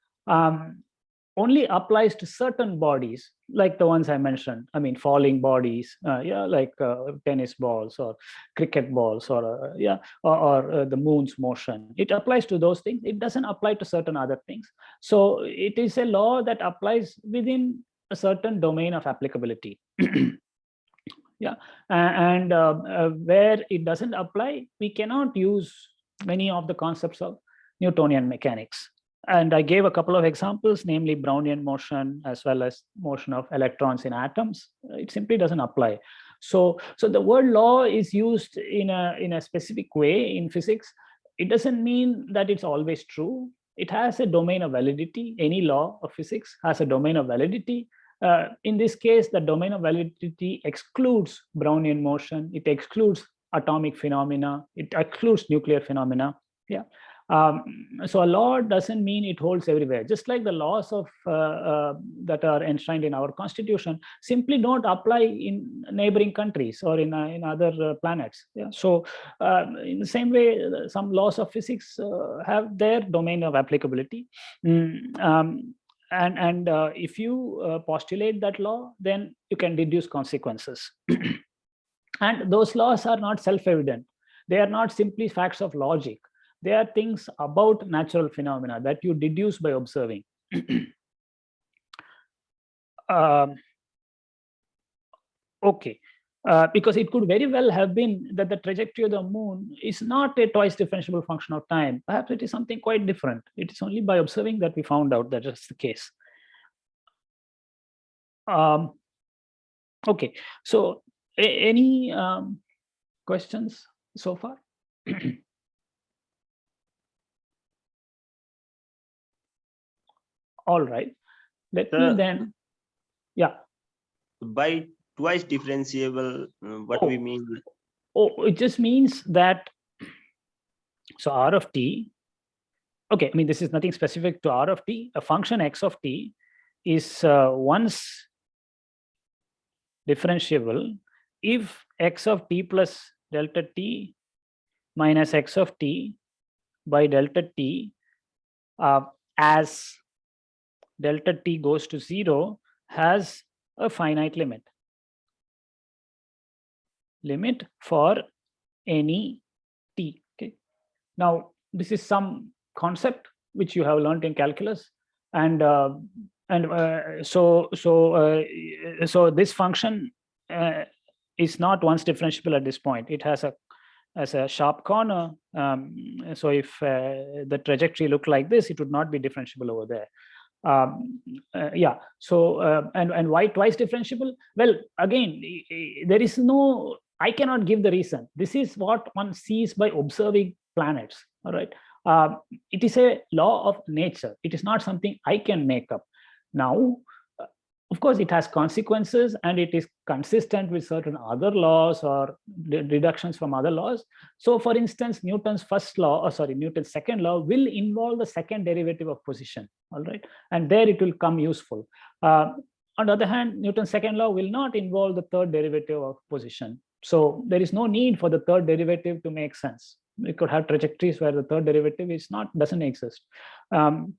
only applies to certain bodies, like the ones I mentioned. I mean, falling bodies, like tennis balls or cricket balls, or or the moon's motion. It applies to those things. It doesn't apply to certain other things. So it is a law that applies within a certain domain of applicability. Yeah, and where it doesn't apply, we cannot use many of the concepts of Newtonian mechanics. And I gave a couple of examples, namely Brownian motion as well as motion of electrons in atoms. It simply doesn't apply. So the word law is used in a specific way in physics. It doesn't mean that it's always true. It has a domain of validity. Any law of physics has a domain of validity. In this case, the domain of validity excludes Brownian motion. It excludes atomic phenomena. It excludes nuclear phenomena. Yeah. So a law doesn't mean it holds everywhere. Just like the laws of that are enshrined in our constitution simply don't apply in neighboring countries or in other planets. Yeah. So in the same way, some laws of physics have their domain of applicability. And if you postulate that law, then you can deduce consequences. And those laws are not self-evident. They are not simply facts of logic. They are things about natural phenomena that you deduce by observing. Okay, because it could very well have been that the trajectory of the moon is not a twice differentiable function of time. Perhaps it is something quite different. It is only by observing that we found out that is the case. Okay, so any questions so far? All right, let me then, yeah. By twice differentiable, what we mean? Oh, it just means that, so R of t, okay, I mean, this is nothing specific to R of t. A function x of t is once differentiable if x of t plus delta t minus x of t by delta t as delta t goes to 0 has a finite limit for any t. Okay. Now this is some concept which you have learned in calculus, and so this function is not once differentiable at this point. It has a sharp corner. So if the trajectory looked like this, it would not be differentiable over there. Yeah. So and why twice differentiable? Well, again, there is no, I cannot give the reason. This is what one sees by observing planets. All right. It is a law of nature. It is not something I can make up. Now, of course, it has consequences and it is consistent with certain other laws or deductions from other laws. So for instance, Newton's first law, or sorry, Newton's second law will involve the second derivative of position. All right. And there it will come useful. On the other hand, Newton's second law will not involve the third derivative of position. So there is no need for the third derivative to make sense. We could have trajectories where the third derivative doesn't exist. And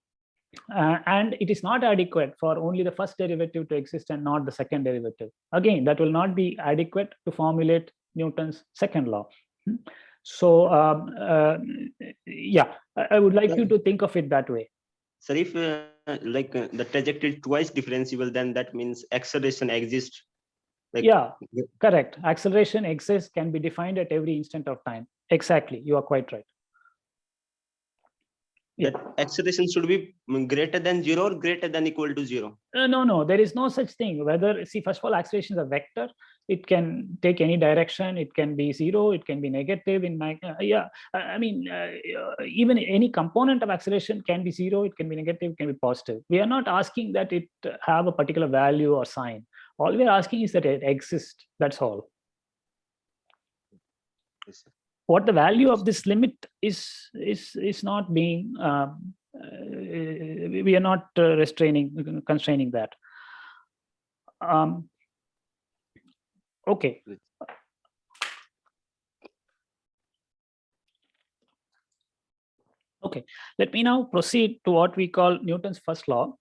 it is not adequate for only the first derivative to exist and not the second derivative. Again, that will not be adequate to formulate Newton's second law. So yeah, I would like you to think of it that way. So if the trajectory is twice differentiable, then that means acceleration exists. Yeah, correct. Acceleration exists, can be defined at every instant of time. Exactly, you are quite right. Yeah. That acceleration should be greater than 0 or greater than equal to 0? No, there is no such thing. Whether, see, first of all, acceleration is a vector. It can take any direction. It can be 0. It can be negative. I mean, even any component of acceleration can be 0. It can be negative. It can be positive. We are not asking that it have a particular value or sign. All we are asking is that it exists. That's all. Yes, sir. What the value of this limit is not being, we are not constraining that. Okay. Okay, let me now proceed to what we call Newton's first law.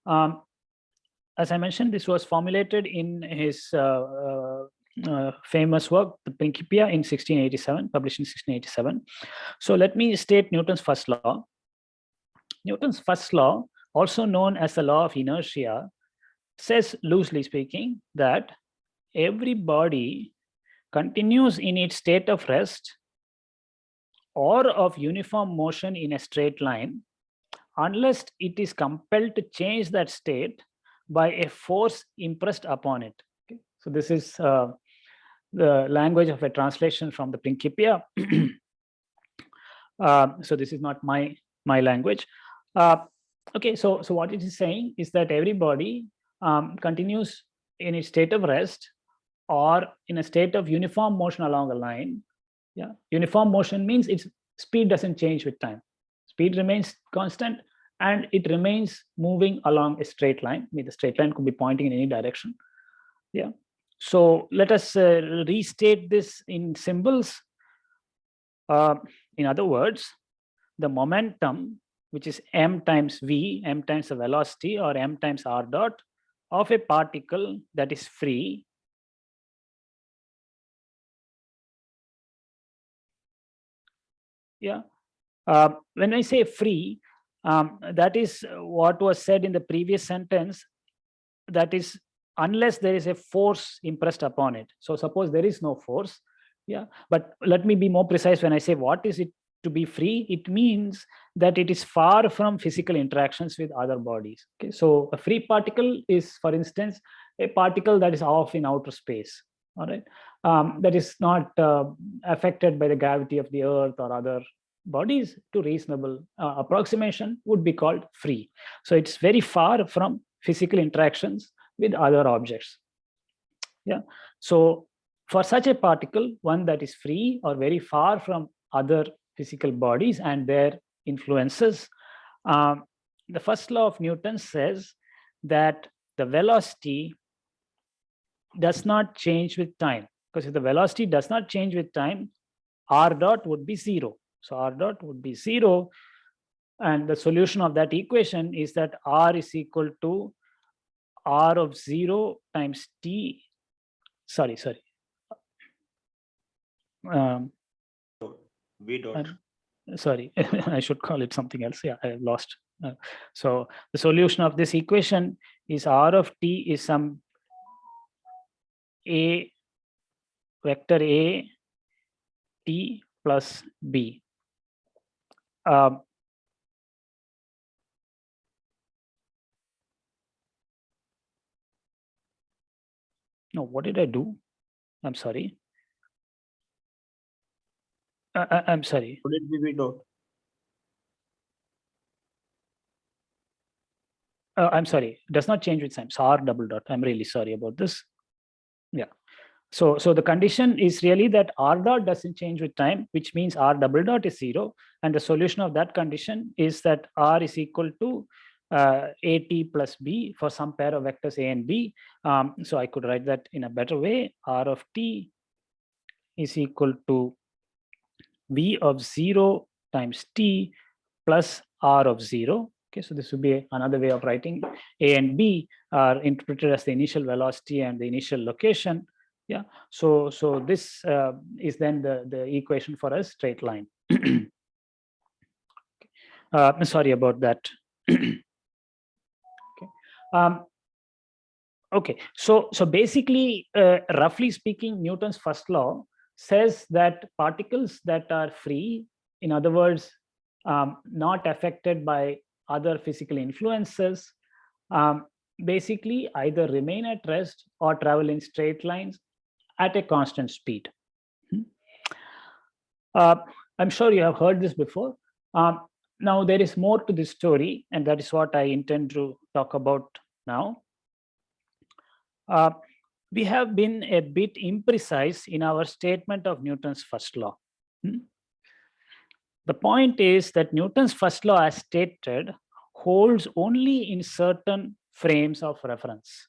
As I mentioned, this was formulated in his famous work, the Principia, in 1687, published in 1687. So let me state Newton's first law. Newton's first law, also known as the law of inertia, says, loosely speaking, that every body continues in its state of rest or of uniform motion in a straight line unless it is compelled to change that state by a force impressed upon it. Okay? So this is the language of a translation from the Principia. So this is not my language. Okay, so what it is saying is that every body continues in its state of rest or in a state of uniform motion along a line. Yeah, uniform motion means its speed doesn't change with time. Speed remains constant and it remains moving along a straight line. I mean, the straight line could be pointing in any direction. Yeah. So let us restate this in symbols. In other words, the momentum, which is m times v, m times the velocity, or m times r dot of a particle that is free, yeah. When I say free, that is what was said in the previous sentence. That is, unless there is a force impressed upon it. So suppose there is no force, yeah. But let me be more precise. When I say what is it to be free, it means that it is far from physical interactions with other bodies. Okay, so a free particle is, for instance, a particle that is off in outer space. All right, that is not affected by the gravity of the Earth or other bodies. To reasonable approximation would be called free. So it's very far from physical interactions with other objects. Yeah. So for such a particle, one that is free or very far from other physical bodies and their influences, the first law of Newton says that the velocity does not change with time. Because if the velocity does not change with time, r dot would be 0. So r dot would be 0. And the solution of that equation is that r is equal to r of 0 times t. Sorry. V dot. Sorry, I should call it something else. Yeah, I have lost. So the solution of this equation is r of t is some a vector a t plus b. No, what did I do? I'm sorry. I'm sorry. Would it be V dot? I'm sorry. Does not change with time. So r double dot. I'm really sorry about this. Yeah. So the condition is really that r dot doesn't change with time, which means r double dot is 0. And the solution of that condition is that r is equal to at plus b for some pair of vectors a and b. So I could write that in a better way. R of t is equal to v of 0 times t plus r of 0. Okay, so this would be another way of writing. A and b are interpreted as the initial velocity and the initial location. Yeah, so this is then the equation for a straight line. Sorry about that. Okay. Okay, so basically, roughly speaking, Newton's first law says that particles that are free, in other words, not affected by other physical influences, basically either remain at rest or travel in straight lines at a constant speed. I'm sure you have heard this before. Now, there is more to this story, and that is what I intend to talk about now. We have been a bit imprecise in our statement of Newton's first law. The point is that Newton's first law, as stated, holds only in certain frames of reference.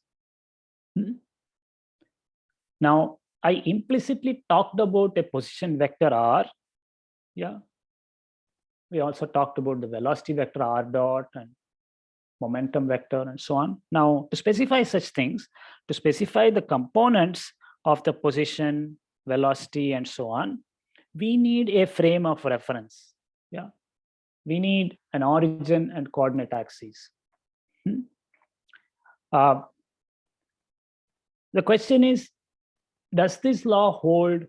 Now, I implicitly talked about a position vector r, yeah, We also talked about the velocity vector r dot and momentum vector and so on. Now, to specify such things, to specify the components of the position, velocity, and so on, we need a frame of reference. Yeah, we need an origin and coordinate axes. The question is, does this law hold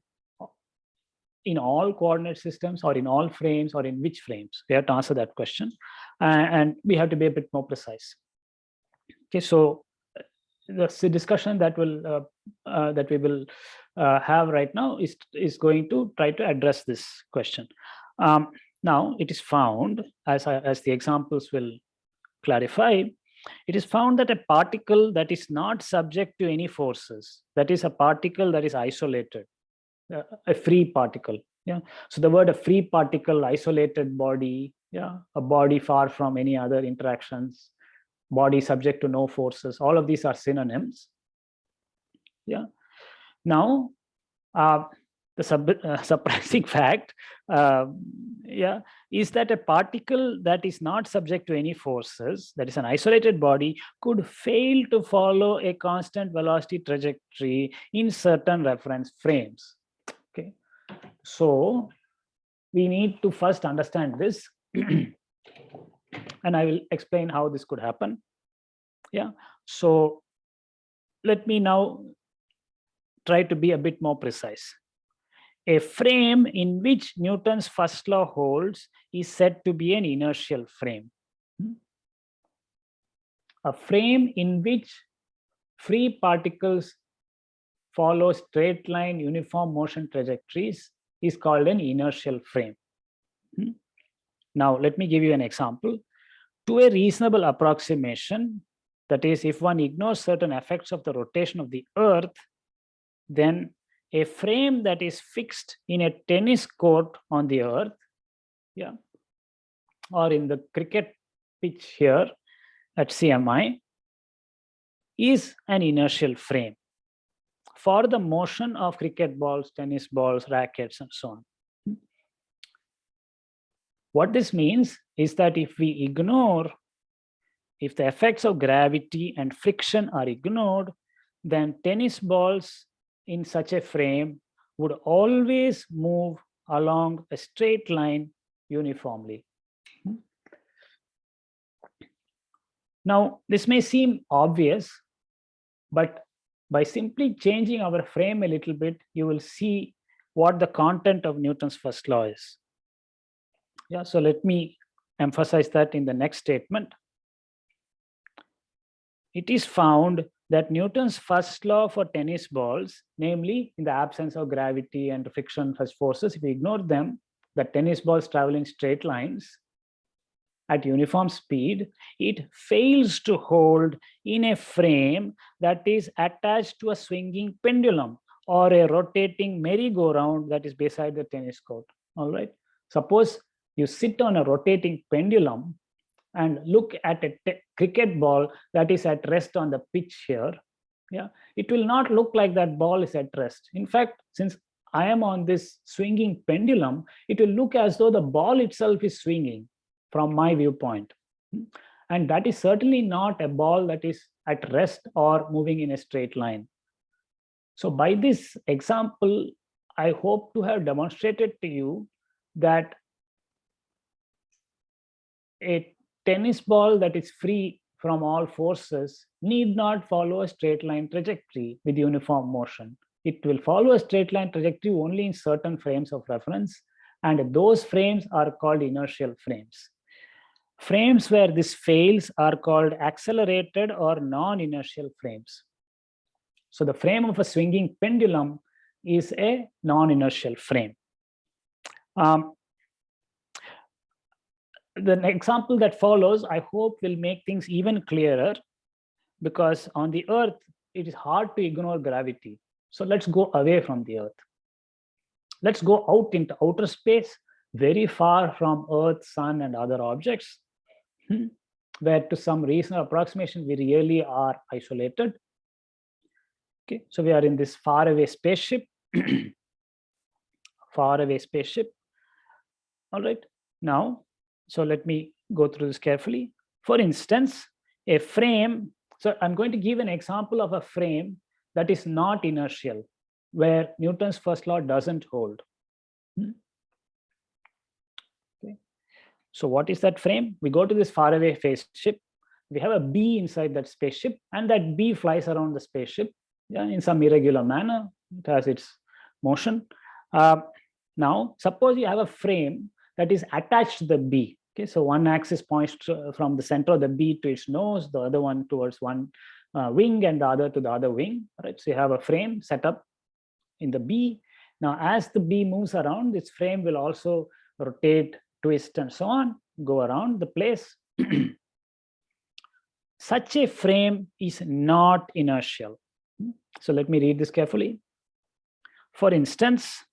in all coordinate systems or in all frames or in which frames? We have to answer that question, and we have to be a bit more precise. Okay, so that's the discussion that we will have right now is going to try to address this question. Now, it is found, as the examples will clarify, it is found that a particle that is not subject to any forces, that is a particle that is isolated, a free particle. Yeah. So the word a free particle, isolated body, yeah, a body far from any other interactions, body subject to no forces, all of these are synonyms. Yeah. Now, the surprising fact, yeah, is that a particle that is not subject to any forces, that is an isolated body, could fail to follow a constant velocity trajectory in certain reference frames. Okay, so we need to first understand this, and I will explain how this could happen. Yeah, so let me now try to be a bit more precise. A frame in which Newton's first law holds is said to be an inertial frame. A frame in which free particles follow straight line uniform motion trajectories is called an inertial frame. Now, let me give you an example. To a reasonable approximation, that is, if one ignores certain effects of the rotation of the Earth, then a frame that is fixed in a tennis court on the Earth, yeah, or in the cricket pitch here at CMI, is an inertial frame for the motion of cricket balls, tennis balls, rackets, and so on. What this means is that if the effects of gravity and friction are ignored, then tennis balls in such a frame would always move along a straight line uniformly. Now, this may seem obvious, but by simply changing our frame a little bit, you will see what the content of Newton's first law is. Yeah, so let me emphasize that in the next statement. It is found that Newton's first law for tennis balls, namely in the absence of gravity and friction such forces, if we ignore them, the tennis balls travel in straight lines at uniform speed, it fails to hold in a frame that is attached to a swinging pendulum or a rotating merry-go-round that is beside the tennis court. All right. Suppose you sit on a rotating pendulum and look at a cricket ball that is at rest on the pitch here. Yeah, it will not look like that ball is at rest. In fact, since I am on this swinging pendulum, it will look as though the ball itself is swinging from my viewpoint. And that is certainly not a ball that is at rest or moving in a straight line. So by this example, I hope to have demonstrated to you that a tennis ball that is free from all forces need not follow a straight line trajectory with uniform motion. It will follow a straight line trajectory only in certain frames of reference, and those frames are called inertial frames. Frames where this fails are called accelerated or non-inertial frames. So the frame of a swinging pendulum is a non-inertial frame. The example that follows, I hope, will make things even clearer, because on the Earth, it is hard to ignore gravity. So let's go away from the Earth. Let's go out into outer space, very far from Earth, Sun, and other objects, where to some reasonable approximation, we really are isolated. Okay, so we are in this faraway spaceship, faraway spaceship. All right, now So let me go through this carefully. For instance, a frame, so I'm going to give an example of a frame that is not inertial, where Newton's first law doesn't hold. Okay. So what is that frame? We go to this faraway spaceship. We have a bee inside that spaceship, and that bee flies around the spaceship, yeah, in some irregular manner. It has its motion. Now, suppose you have a frame that is attached to the bee. Okay, so one axis points from the center of the bee to its nose, the other one towards one wing, and the other to the other wing. Right, so you have a frame set up in the bee. Now, as the bee moves around, this frame will also rotate, twist, and so on, go around the place. Such a frame is not inertial. So let me read this carefully. For instance,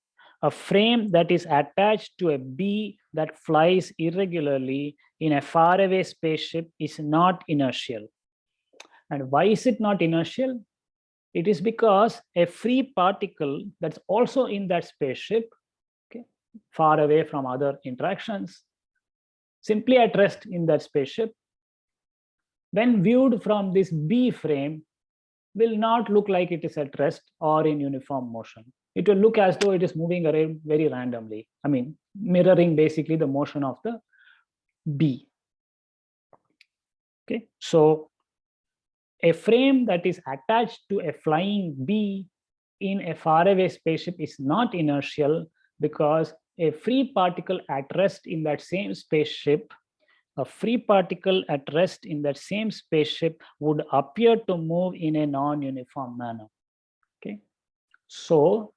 a frame that is attached to a bee that flies irregularly in a faraway spaceship is not inertial. And why is it not inertial? It is because a free particle that's also in that spaceship, okay, far away from other interactions, simply at rest in that spaceship, when viewed from this bee frame, will not look like it is at rest or in uniform motion. It will look as though it is moving around very randomly. I mean, mirroring basically the motion of the bee. Okay, so a frame that is attached to a flying bee in a faraway spaceship is not inertial because a free particle at rest in that same spaceship, would appear to move in a non-uniform manner. Okay, so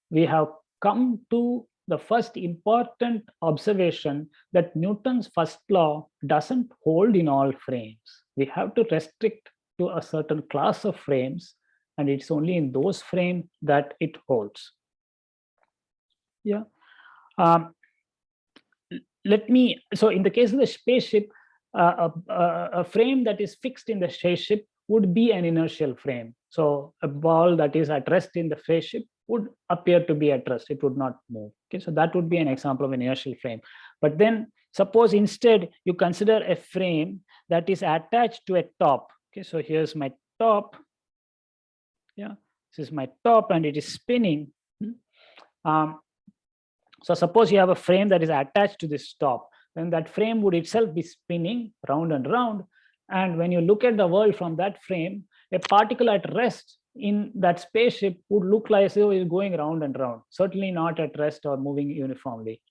we have come to the first important observation that Newton's first law doesn't hold in all frames. We have to restrict to a certain class of frames, and it's only in those frames that it holds. Yeah. So in the case of the spaceship, a frame that is fixed in the spaceship would be an inertial frame. So a ball that is at rest in the spaceship would appear to be at rest. It would not move. Okay, so that would be an example of an inertial frame. But then suppose instead you consider a frame that is attached to a top. Okay, so here's my top. Yeah, this is my top and it is spinning. So suppose you have a frame that is attached to this top, then that frame would itself be spinning round and round. And when you look at the world from that frame, a particle at rest in that spaceship would look like as though it's going round and round, certainly not at rest or moving uniformly.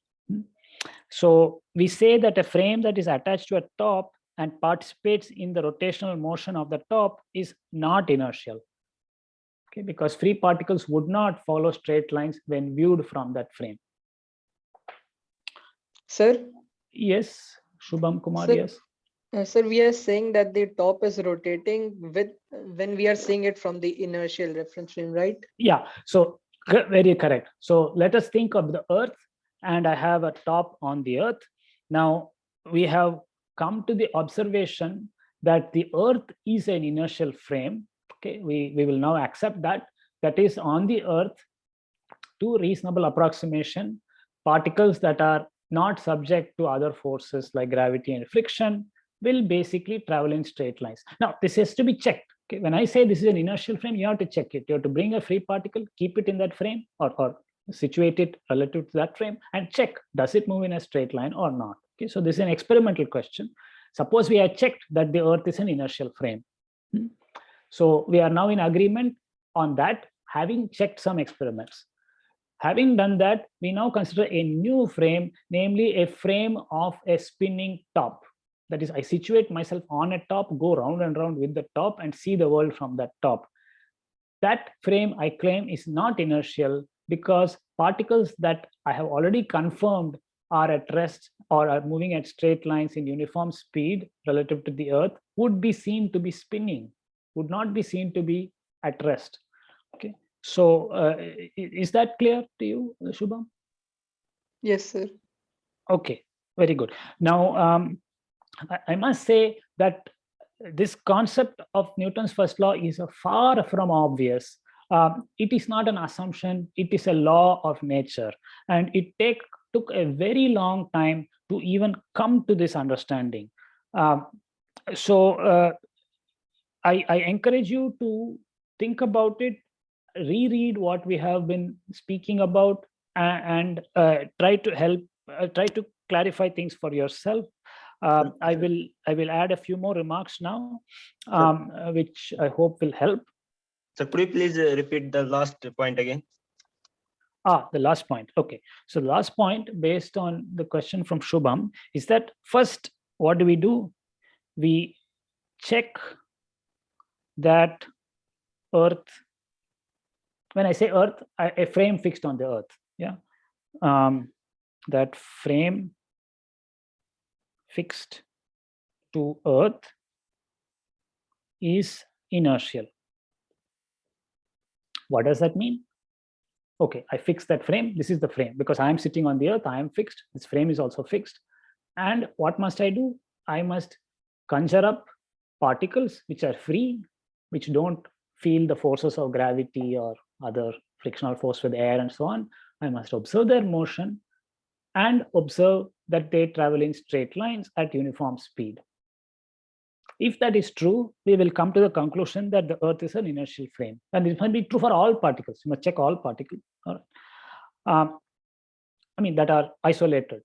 So we say that a frame that is attached to a top and participates in the rotational motion of the top is not inertial. Okay, because free particles would not follow straight lines when viewed from that frame. Sir? Yes, Shubham Kumar, Sir, yes. Sir, we are saying that the top is rotating with when we are seeing it from the inertial reference frame, right? Yeah, so very correct. So let us think of the Earth, and I have a top on the Earth. Now we have come to the observation that the Earth is an inertial frame. Okay, we will now accept that. That is, on the Earth, to reasonable approximation, particles that are not subject to other forces like gravity and friction will basically travel in straight lines. Now, this has to be checked. Okay, when I say this is an inertial frame, you have to check it. You have to bring a free particle, keep it in that frame, or situate it relative to that frame, and check, does it move in a straight line or not? Okay, so this is an experimental question. Suppose we have checked that the Earth is an inertial frame. So we are now in agreement on that, having checked some experiments. Having done that, we now consider a new frame, namely a frame of a spinning top. That is, I situate myself on a top, go round and round with the top, and see the world from that top. That frame, I claim, is not inertial because particles that I have already confirmed are at rest or are moving at straight lines in uniform speed relative to the Earth would be seen to be spinning, would not be seen to be at rest. Okay. So is that clear to you, Shubham? Yes, sir. Okay, very good. Now, I must say that this concept of Newton's first law is far from obvious. It is not an assumption, it is a law of nature. And it took a very long time to even come to this understanding. So I encourage you to think about it, reread what we have been speaking about, and try to clarify things for yourself. I will add a few more remarks now, which I hope will help. So could you please repeat the last point again? The last point. Okay. So the last point, based on the question from Shubham, is that first, what do? We check that Earth, when I say Earth, a frame fixed on the Earth. Yeah. That frame fixed to Earth is inertial. What does that mean? Okay, I fix that frame. This is the frame because I am sitting on the Earth. I am fixed. This frame is also fixed. And what must I do? I must conjure up particles which are free, which don't feel the forces of gravity or other frictional force with air and so on. I must observe their motion and observe that they travel in straight lines at uniform speed. If that is true, we will come to the conclusion that the Earth is an inertial frame. And this must be true for all particles. You must check all particles. That are isolated.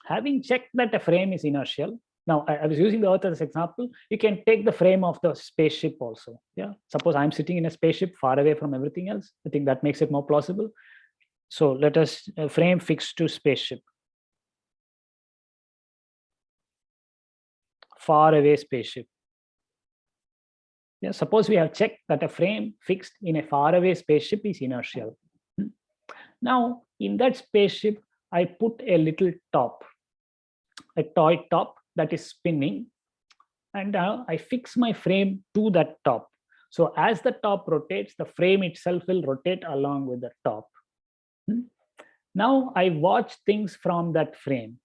Having checked that a frame is inertial, now I was using the Earth as an example. You can take the frame of the spaceship also. Yeah. Suppose I'm sitting in a spaceship far away from everything else. I think that makes it more plausible. So let us frame fixed to spaceship. Far away spaceship. Yeah, suppose we have checked that a frame fixed in a faraway spaceship is inertial. Now, in that spaceship, I put a little top, a toy top that is spinning, and now I fix my frame to that top. So as the top rotates, the frame itself will rotate along with the top. Now I watch things from that frame.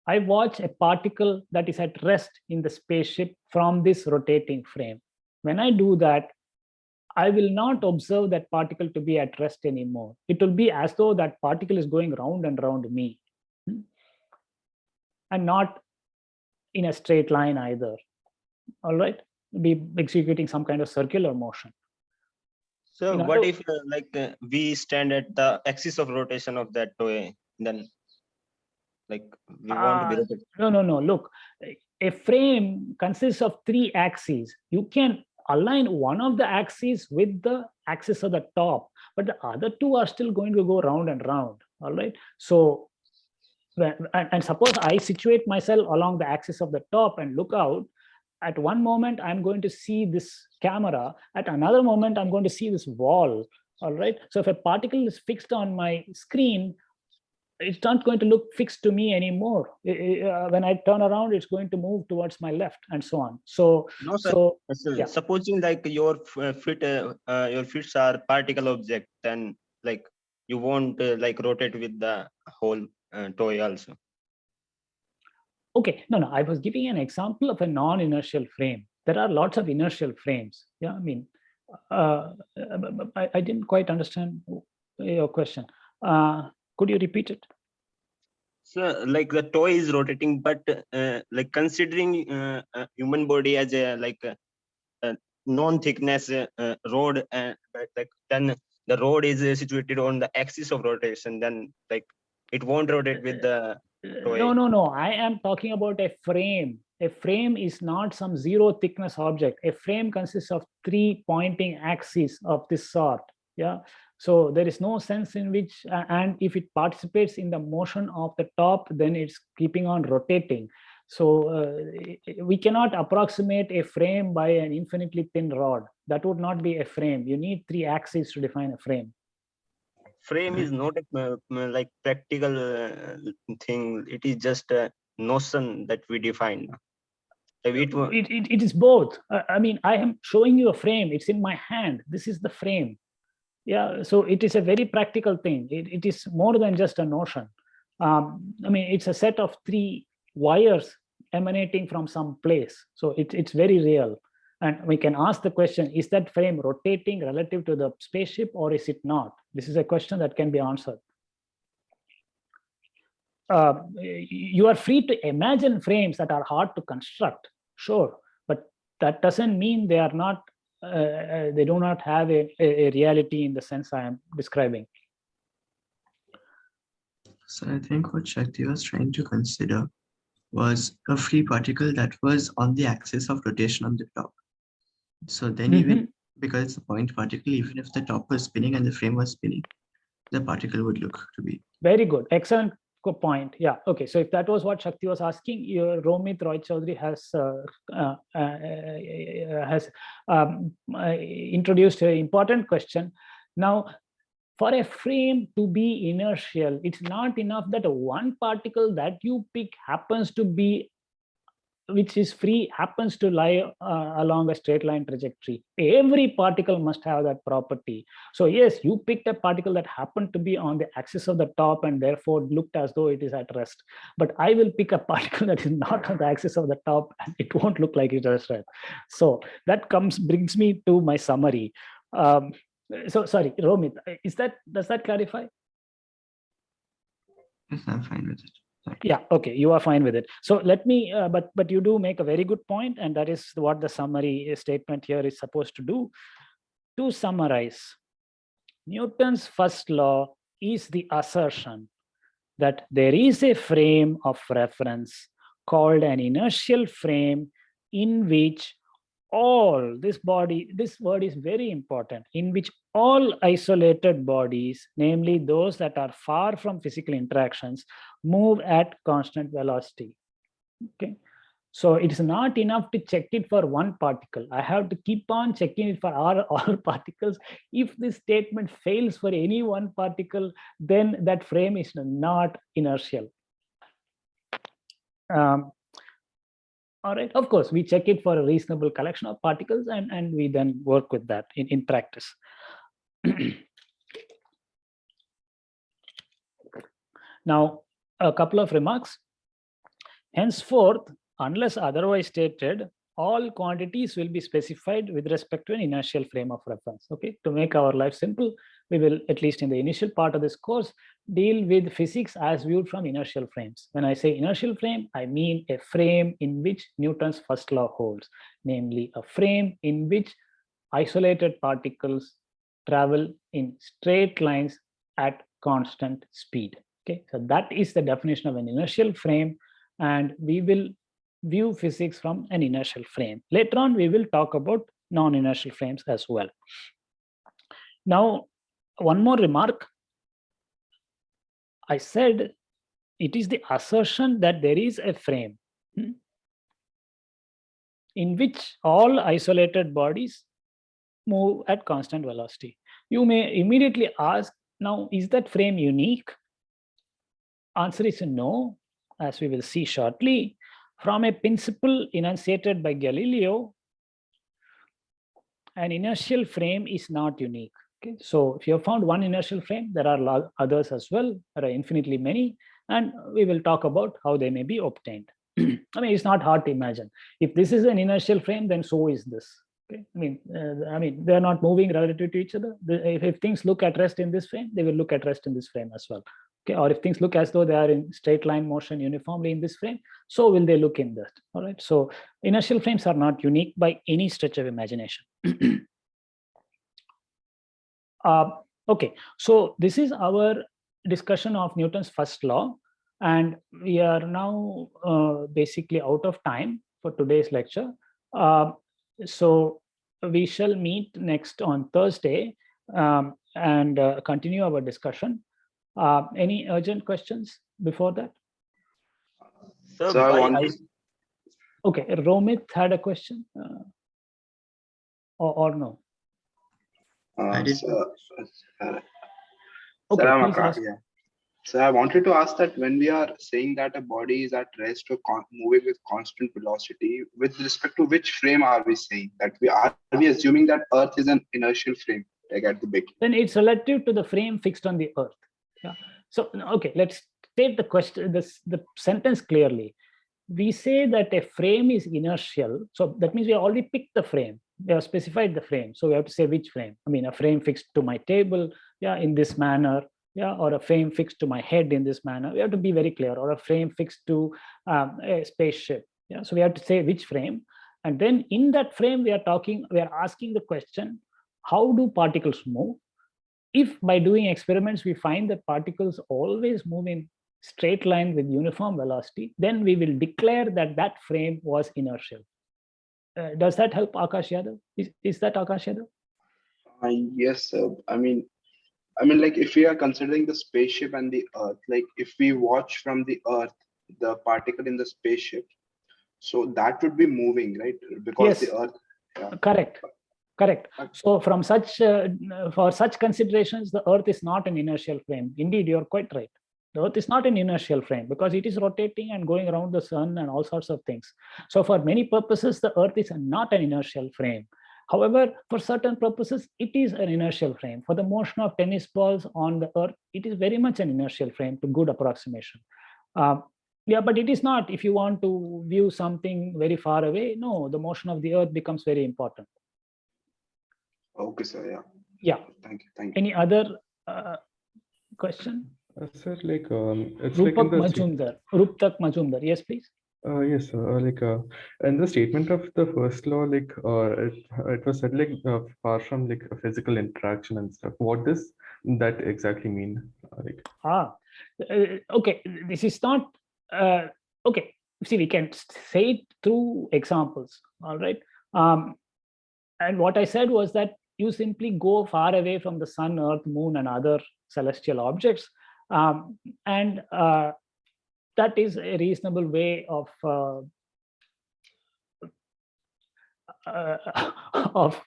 I watch a particle that is at rest in the spaceship from this rotating frame. When I do that, I will not observe that particle to be at rest anymore. It will be as though that particle is going round and round me, and not in a straight line either. All right, be executing some kind of circular motion. So what if we stand at the axis of rotation of that toy, then we want to be rotated? No. Look, a frame consists of 3 axes. You can align one of the axes with the axis of the top, but the other 2 are still going to go round and round. All right. So, and suppose I situate myself along the axis of the top and look out. At one moment, I'm going to see this camera. At another moment, I'm going to see this wall. All right. So if a particle is fixed on my screen, it's not going to look fixed to me anymore. When I turn around, it's going to move towards my left and so on. So, no, sir. So yeah. Supposing your feet are particle object, then you won't rotate with the whole toy also. Okay, no. I was giving an example of a non-inertial frame. There are lots of inertial frames. Yeah, I mean, I didn't quite understand your question. Could you repeat it? So, the toy is rotating, but considering human body as a non-thickness rod, then the rod is situated on the axis of rotation. Then it won't rotate with the toy. No. I am talking about a frame. A frame is not some 0 thickness object. A frame consists of 3 pointing axes of this sort. Yeah. So there is no sense in which, and if it participates in the motion of the top, then it's keeping on rotating. So we cannot approximate a frame by an infinitely thin rod. That would not be a frame. You need 3 axes to define a frame. Frame is not a practical thing. It is just a notion that we define. It is both. I mean, I am showing you a frame. It's in my hand. This is the frame. Yeah, so it is a very practical thing. It is more than just a notion. I mean, it's a set of 3 wires emanating from some place. So it's very real. And we can ask the question, is that frame rotating relative to the spaceship or is it not? This is a question that can be answered. you are free to imagine frames that are hard to construct, sure, but that doesn't mean they are not, they do not have a reality in the sense I am describing. So I think what Shakti was trying to consider was a free particle that was on the axis of rotation on the top. So then even because it's a point particle, even if the top was spinning and the frame was spinning, the particle would look to be. Very good. Excellent point. Yeah. Okay. So if that was what Shakti was asking, Romit Roy Chaudhary has introduced an important question. Now, for a frame to be inertial, it's not enough that one particle that you pick happens to be, which is free, happens to lie along a straight line trajectory. Every particle must have that property. So yes, you picked a particle that happened to be on the axis of the top and therefore looked as though it is at rest. But I will pick a particle that is not on the axis of the top and it won't look like it is rest. So that brings me to my summary. So sorry, Romit, does that clarify? Yes, I'm fine with it. Yeah, okay, you are fine with it. So let me, but you do make a very good point, and that is what the summary statement here is supposed to do. To summarize, Newton's first law is the assertion that there is a frame of reference called an inertial frame in which this word is very important, in which all isolated bodies, namely those that are far from physical interactions, move at constant velocity. Okay, so it's not enough to check it for one particle. I have to keep on checking it for all particles. If this statement fails for any one particle, then that frame is not inertial. All right, of course, we check it for a reasonable collection of particles and we then work with that in practice. Now, a couple of remarks. Henceforth, unless otherwise stated, all quantities will be specified with respect to an inertial frame of reference. Okay, to make our life simple, we will, at least in the initial part of this course, deal with physics as viewed from inertial frames. When I say inertial frame, I mean a frame in which Newton's first law holds, namely a frame in which isolated particles travel in straight lines at constant speed. Okay, so that is the definition of an inertial frame, and we will view physics from an inertial frame. Later on, we will talk about non-inertial frames as well. Now, one more remark. I said it is the assertion that there is a frame in which all isolated bodies move at constant velocity. You may immediately ask, now, is that frame unique? Answer is no, as we will see shortly. From a principle enunciated by Galileo, an inertial frame is not unique. Okay, so if you have found one inertial frame, there are others as well. There are infinitely many, and we will talk about how they may be obtained. I mean, it's not hard to imagine. If this is an inertial frame, then so is this. Okay, I mean, they are not moving relative to each other. If things look at rest in this frame, they will look at rest in this frame as well. Okay, or if things look as though they are in straight line motion uniformly in this frame, so will they look in that. All right. So inertial frames are not unique by any stretch of imagination. Okay, so this is our discussion of Newton's first law, and we are now basically out of time for today's lecture. So we shall meet next on Thursday and continue our discussion. Any urgent questions before that? So I wanted... Okay, Romit had a question or no? Okay, please ask. Yeah. So I wanted to ask that when we are saying that a body is at rest or moving with constant velocity, with respect to which frame are we saying that are we assuming that Earth is an inertial frame, like at the beginning? Then it's relative to the frame fixed on the Earth. Yeah. So okay, let's state the question, the sentence clearly. We say that a frame is inertial, so that means we already picked the frame. We have specified the frame, so we have to say which frame. I mean, a frame fixed to my table, yeah, in this manner, yeah, or a frame fixed to my head in this manner. We have to be very clear, or a frame fixed to a spaceship. Yeah, so we have to say which frame, and then in that frame we are asking the question, how do particles move? If by doing experiments we find that particles always move in straight line with uniform velocity, then we will declare that that frame was inertial. Does that help, Akash Yadav? Is that Akash Yadav? Yes, sir. I mean, like if we are considering the spaceship and the Earth, like if we watch from the Earth, the particle in the spaceship, so that would be moving, right? Because Yes. the Earth. Yeah. Correct. So from for such considerations, the Earth is not an inertial frame. Indeed, you're quite right. The Earth is not an inertial frame because it is rotating and going around the sun and all sorts of things. So for many purposes, the Earth is not an inertial frame. However, for certain purposes, it is an inertial frame. For the motion of tennis balls on the Earth, it is very much an inertial frame to good approximation. Yeah, but it is not if you want to view something very far away. No, the motion of the Earth becomes very important. Okay, sir. Yeah. Yeah. Thank you. Any other question? Sir, like it's like in the Ruptak Majumdar. Yes, please. Yes, sir. Like in the statement of the first law, like it was said like far from like a physical interaction and stuff. What does that exactly mean? Okay. This is not okay. See, we can say it through examples. All right. And what I said was that you simply go far away from the sun, earth, moon, and other celestial objects. And that is a reasonable way of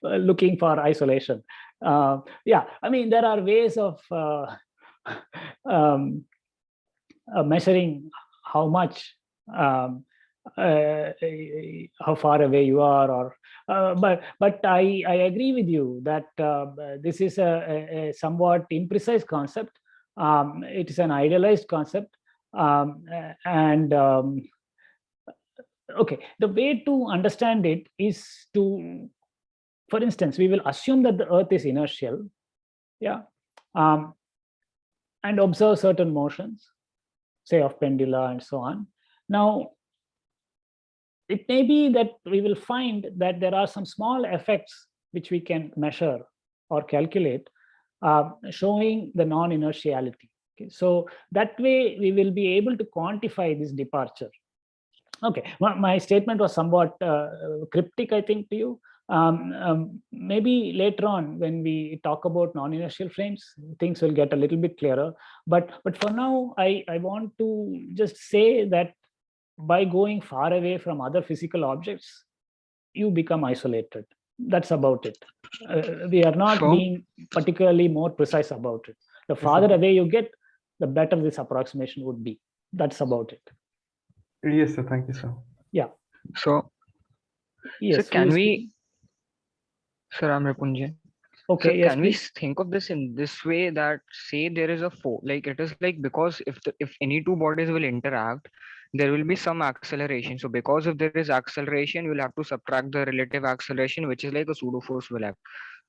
looking for isolation. Yeah, I mean, there are ways of measuring how much, how far away you are, or but I agree with you that this is a somewhat imprecise concept. It is an idealized concept, and okay, the way to understand it is to, for instance, we will assume that the Earth is inertial, yeah, and observe certain motions, say of pendula and so on. Now, it may be that we will find that there are some small effects which we can measure or calculate, showing the non-inertiality. Okay, so that way we will be able to quantify this departure. Okay, my statement was somewhat cryptic, I think, to you. Maybe later on when we talk about non-inertial frames, things will get a little bit clearer. But for now, I want to just say that by going far away from other physical objects, you become isolated. That's about it. We are not being particularly more precise about it. The farther away you get, the better this approximation would be. That's about it. Yes, sir. Thank you, sir. Yeah. So, yes, so can we, sir, I'm Rapunjay. Okay, so yes, can please. we think of this in this way, that say there is a force, like it is like, because if any two bodies will interact, there will be some acceleration. So because if there is acceleration, you'll have to subtract the relative acceleration, which is like a pseudo force will act.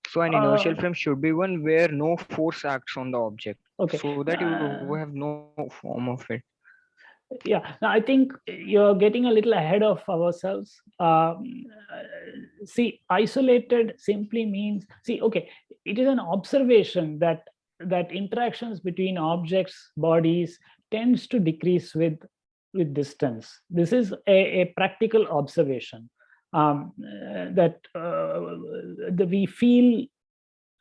So an inertial frame should be one where no force acts on the object, okay, so that you have no form of it. Yeah, now I think you're getting a little ahead of ourselves. See, isolated simply means, see, okay, it is an observation that interactions between objects, bodies, tends to decrease with distance. This is a practical observation, that we feel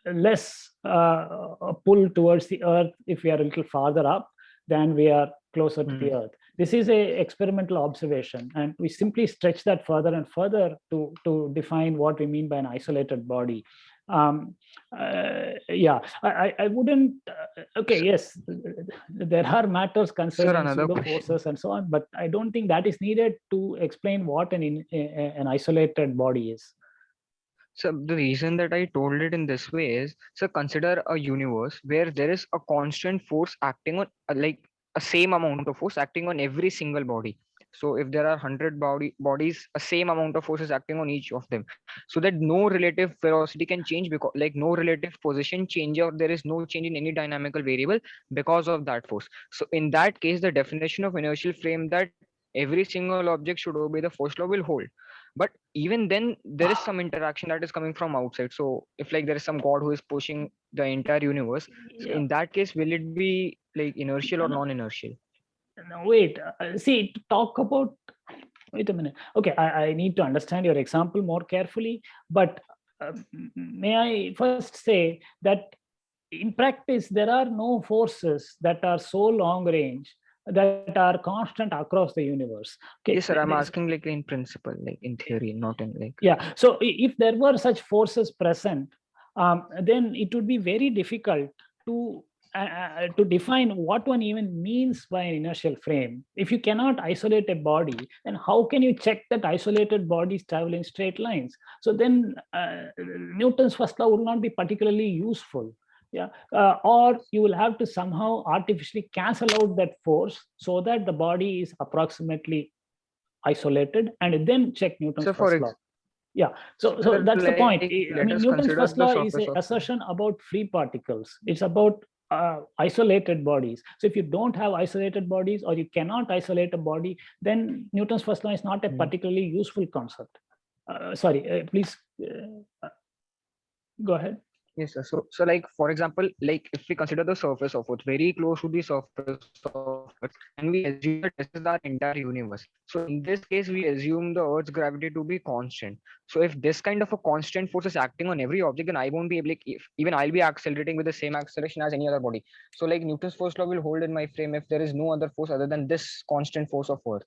less pull towards the Earth if we are a little farther up than we are closer to the Earth. This is a experimental observation, and we simply stretch that further and further to define what we mean by an isolated body. Yeah, I wouldn't. Okay, yes, there are matters concerning pseudo forces and so on, but I don't think that is needed to explain what an isolated body is. So the reason that I told it in this way is, so consider a universe where there is a constant force acting on like a same amount of force acting on every single body. So if there are 100 bodies, a same amount of force is acting on each of them, so that no relative velocity can change, because like no relative position change, or there is no change in any dynamical variable because of that force. So in that case, the definition of inertial frame, that every single object should obey the first law, will hold. But even then, there is some interaction that is coming from outside. So if like there is some god who is pushing the entire universe, so in that case, will it be like inertial or non-inertial? No, wait. See, to talk about. Wait a minute. Okay, I need to understand your example more carefully. But may I first say that in practice, there are no forces that are so long range that are constant across the universe. Okay. Yes, sir. I'm asking like in principle, like in theory, not in like. Yeah. So if there were such forces present, then it would be very difficult to define what one even means by an inertial frame. If you cannot isolate a body, then how can you check that isolated bodies travel in straight lines? So then Newton's first law would not be particularly useful. Yeah, or you will have to somehow artificially cancel out that force so that the body is approximately isolated, and then check Newton's So first law. Yeah, so that's the point. I mean, Newton's first law is an assertion about free particles. It's about isolated bodies. So if you don't have isolated bodies, or you cannot isolate a body, then Newton's first law is not a particularly useful concept. Sorry, please go ahead. Yes, sir. So like, for example, like if we consider the surface of Earth, very close to the surface of Earth, and we assume that this is our entire universe. So in this case, we assume the Earth's gravity to be constant. So if this kind of a constant force is acting on every object, then I won't be able, like, if even I'll be accelerating with the same acceleration as any other body. So like Newton's first law will hold in my frame if there is no other force other than this constant force of Earth.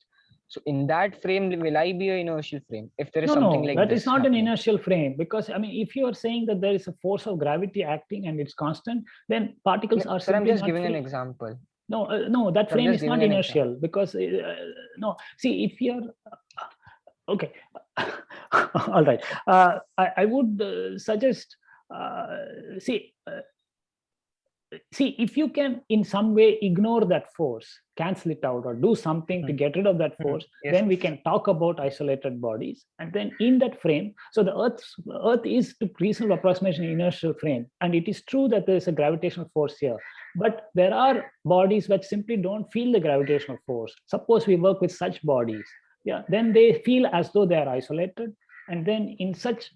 So in that frame, will I be an inertial frame if there is something like that this is not happening? an inertial frame, because I mean, if you are saying that there is a force of gravity acting and it's constant, then particles are Sir, I'm simply just not giving free. an example. No, no, that So I'm frame just is not giving an inertial because no. See, if you're okay, all right. I would suggest. See, if you can in some way ignore that force, cancel it out, or do something to get rid of that force, then we can talk about isolated bodies. And then in that frame, so the Earth is, to reasonable approximation, inertial frame. And it is true that there is a gravitational force here. But there are bodies which simply don't feel the gravitational force. Suppose we work with such bodies. Yeah, then they feel as though they are isolated. And then in such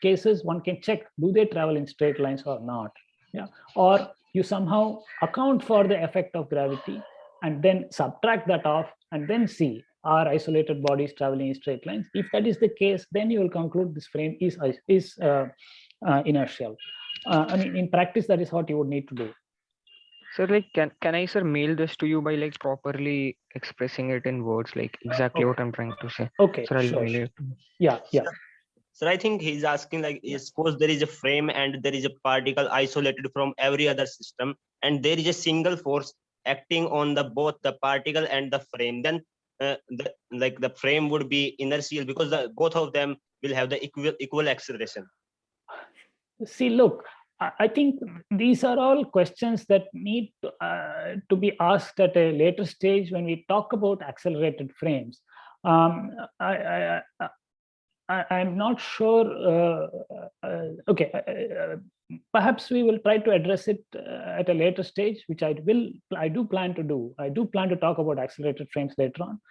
cases, one can check, do they travel in straight lines or not? Yeah, or you somehow account for the effect of gravity and then subtract that off and then see, are isolated bodies traveling in straight lines? If that is the case, then you will conclude this frame is inertial. I mean, in practice, that is what you would need to do. So like, can I, sir, mail this to you by like properly expressing it in words, like exactly what I'm trying to say? Okay, sir, I'll sure. mail it. Yeah. So I think he's asking, like, suppose there is a frame and there is a particle isolated from every other system, and there is a single force acting on both the particle and the frame. Then the frame would be inertial because both of them will have the equal acceleration. See, look, I think these are all questions that need to be asked at a later stage when we talk about accelerated frames. I'm not sure. Okay, perhaps we will try to address it at a later stage, which I do plan to do. I do plan to talk about accelerated frames later on,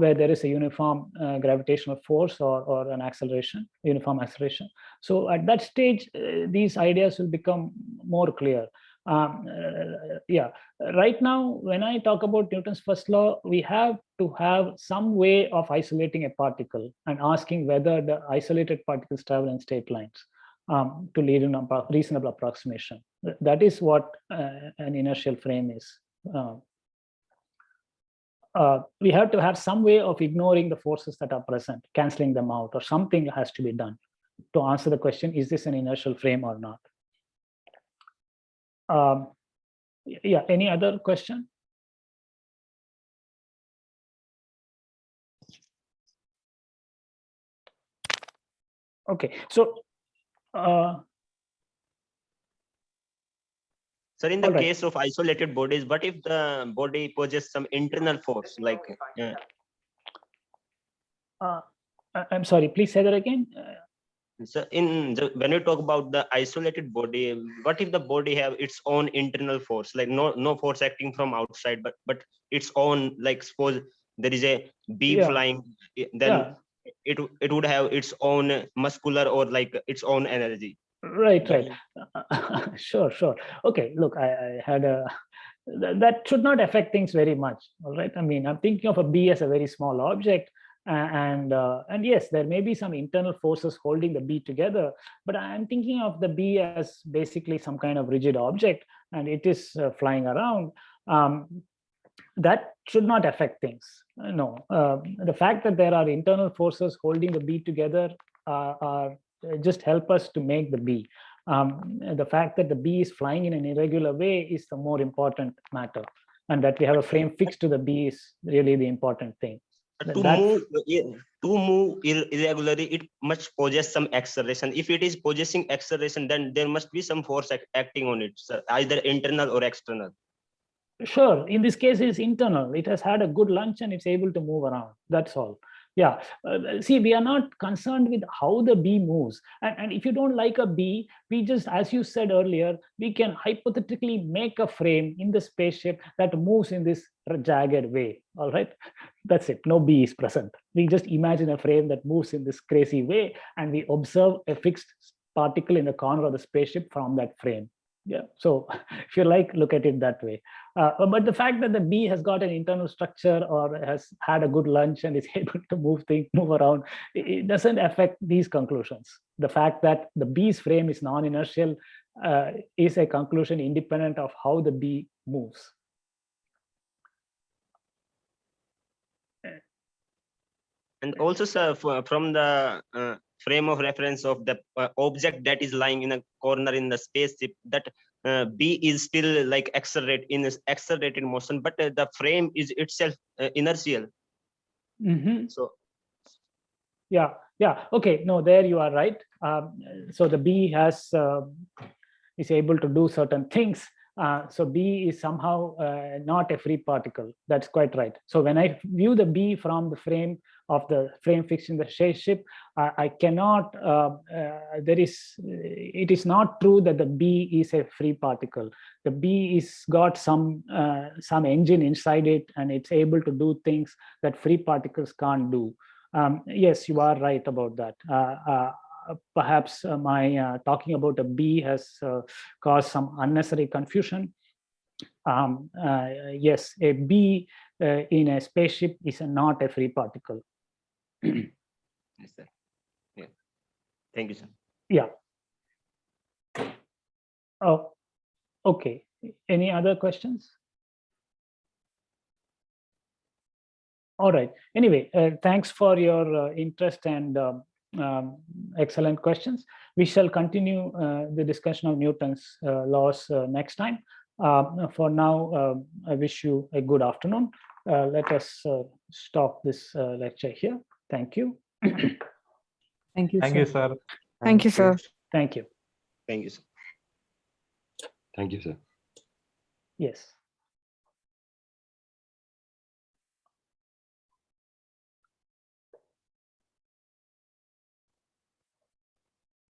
where there is a uniform gravitational force or an acceleration, uniform acceleration. So at that stage, these ideas will become more clear. Yeah, right now, when I talk about Newton's first law, we have to have some way of isolating a particle and asking whether the isolated particles travel in straight lines to lead in a reasonable approximation. That is what an inertial frame is. We have to have some way of ignoring the forces that are present, canceling them out, or something has to be done to answer the question, is this an inertial frame or not? Yeah, any other question? Okay, so Sir, in the All right. case of isolated bodies, what if the body possesses some internal force, like I'm sorry, please say that again. so when we talk about the isolated body, what if the body have its own internal force, like no force acting from outside, but its own, like suppose there is a bee Yeah. flying, then Yeah. it would have its own muscular or like its own energy. Right. Sure. Okay, look, I had that should not affect things very much. All right. I mean, I'm thinking of a bee as a very small object, and yes, there may be some internal forces holding the bee together, but I'm thinking of the bee as basically some kind of rigid object, and it is flying around. That should not affect things. No, the fact that there are internal forces holding the bee together are just help us to make the bee. The fact that the bee is flying in an irregular way is the more important matter, and that we have a frame fixed to the bee is really the important thing. To move irregularly, it must possess some acceleration. If it is possessing acceleration, then there must be some force acting on it, sir, either internal or external. Sure, in this case it's internal. It has had a good lunch and it's able to move around. That's all. Yeah, see, we are not concerned with how the bee moves, and if you don't like a bee, we just, as you said earlier, we can hypothetically make a frame in the spaceship that moves in this jagged way. All right, that's it. No bee is present. We just imagine a frame that moves in this crazy way, and we observe a fixed particle in the corner of the spaceship from that frame. Yeah, so if you like, look at it that way. But the fact that the bee has got an internal structure or has had a good lunch and is able to move around, it doesn't affect these conclusions. The fact that the bee's frame is non-inertial is a conclusion independent of how the bee moves. And also, sir, from the frame of reference of the object that is lying in a corner in the spaceship, that B is still like accelerated motion, but the frame is itself inertial. Mm-hmm. So yeah, okay, no, there you are right. So the B has is able to do certain things. So B is somehow not a free particle. That's quite right. So when I view the B from the frame of the frame fixed in the spaceship, I cannot, it is not true that the B is a free particle. The B is got some engine inside it, and it's able to do things that free particles can't do. Yes, you are right about that. Perhaps my talking about a B has caused some unnecessary confusion. Yes, a B in a spaceship is not a free particle. yes, sir. Yeah. Thank you, sir. Yeah. Oh, okay. Any other questions? All right. Anyway, thanks for your interest and excellent questions. We shall continue the discussion of Newton's laws next time. For now, I wish you a good afternoon. Let us stop this lecture here. Thank you. Thank you, Thank you, sir. Thank you, sir. Thank you. Thank you, sir. Thank you, sir. Yes.